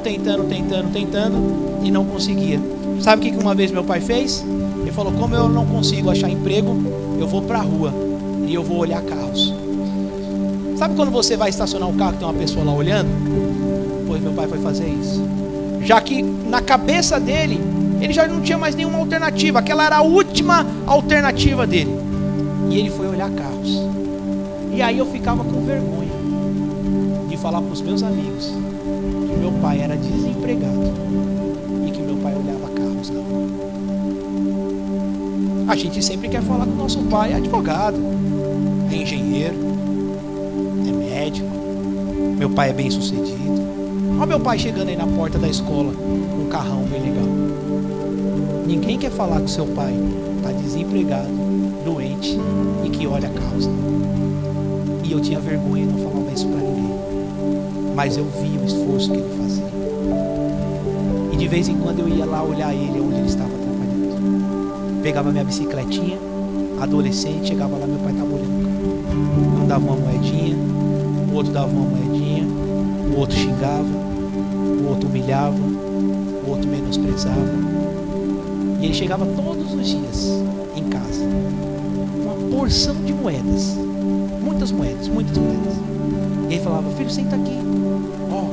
e não conseguia. Sabe o que uma vez meu pai fez? Ele falou: como eu não consigo achar emprego, eu vou para a rua e eu vou olhar carros. Sabe quando você vai estacionar um carro e tem uma pessoa lá olhando? Pois meu pai foi fazer isso. Já que na cabeça dele, ele já não tinha mais nenhuma alternativa. Aquela era a última alternativa dele. E ele foi olhar carros. E aí eu ficava com vergonha de falar para os meus amigos que meu pai era desempregado e que meu pai olhava carros na rua. A gente sempre quer falar que o nosso pai é advogado, é engenheiro, é médico, meu pai é bem sucedido. Olha meu pai chegando aí na porta da escola com um carrão bem legal. Ninguém quer falar que o seu pai está desempregado, doente e que olha carros. E eu tinha vergonha de não falar isso para ninguém. Mas eu via o esforço que ele fazia. E de vez em quando eu ia lá olhar ele onde ele estava trabalhando. Pegava minha bicicletinha, adolescente, chegava lá, meu pai estava olhando. Um dava uma moedinha, o outro dava uma moedinha, o outro xingava, o outro humilhava, o outro menosprezava. E ele chegava todos os dias em casa, uma porção de moedas, muitas moedas. E ele falava: filho, senta aqui, ó,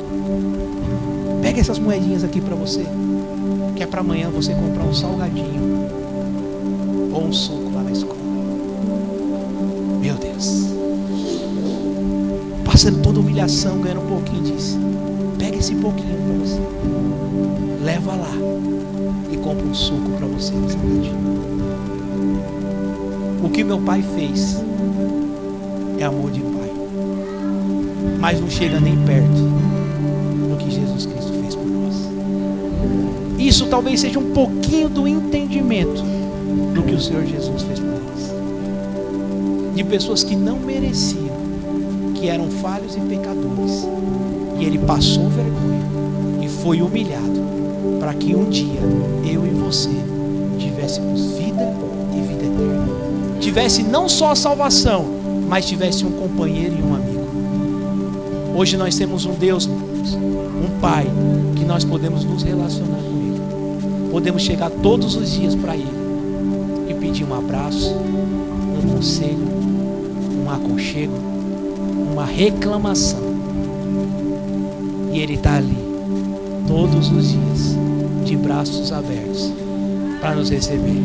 pega essas moedinhas aqui para você, que é para amanhã você comprar um salgadinho ou um suco lá na escola. Meu Deus, passando toda humilhação, ganhando um pouquinho disso. Pega esse pouquinho para você, leva lá e compra um suco para você, um salgadinho. O que meu pai fez é amor de pai, mas não chega nem perto do que Jesus Cristo fez por nós. Isso talvez seja um pouquinho do entendimento do que o Senhor Jesus fez por nós, de pessoas que não mereciam, que eram falhos e pecadores, e Ele passou vergonha e foi humilhado para que um dia eu e você tivéssemos vida e vida eterna, tivesse não só a salvação, mas tivesse um companheiro e um amigo. Hoje nós temos um Deus, um Pai, que nós podemos nos relacionar com Ele, podemos chegar todos os dias para Ele e pedir um abraço, um conselho, um aconchego, uma reclamação, e Ele está ali todos os dias de braços abertos para nos receber.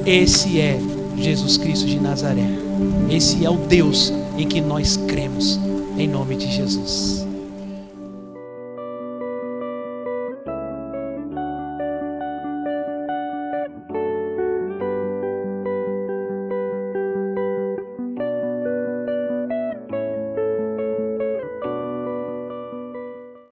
Esse é Jesus Cristo de Nazaré. Esse é o Deus em que nós cremos, em nome de Jesus.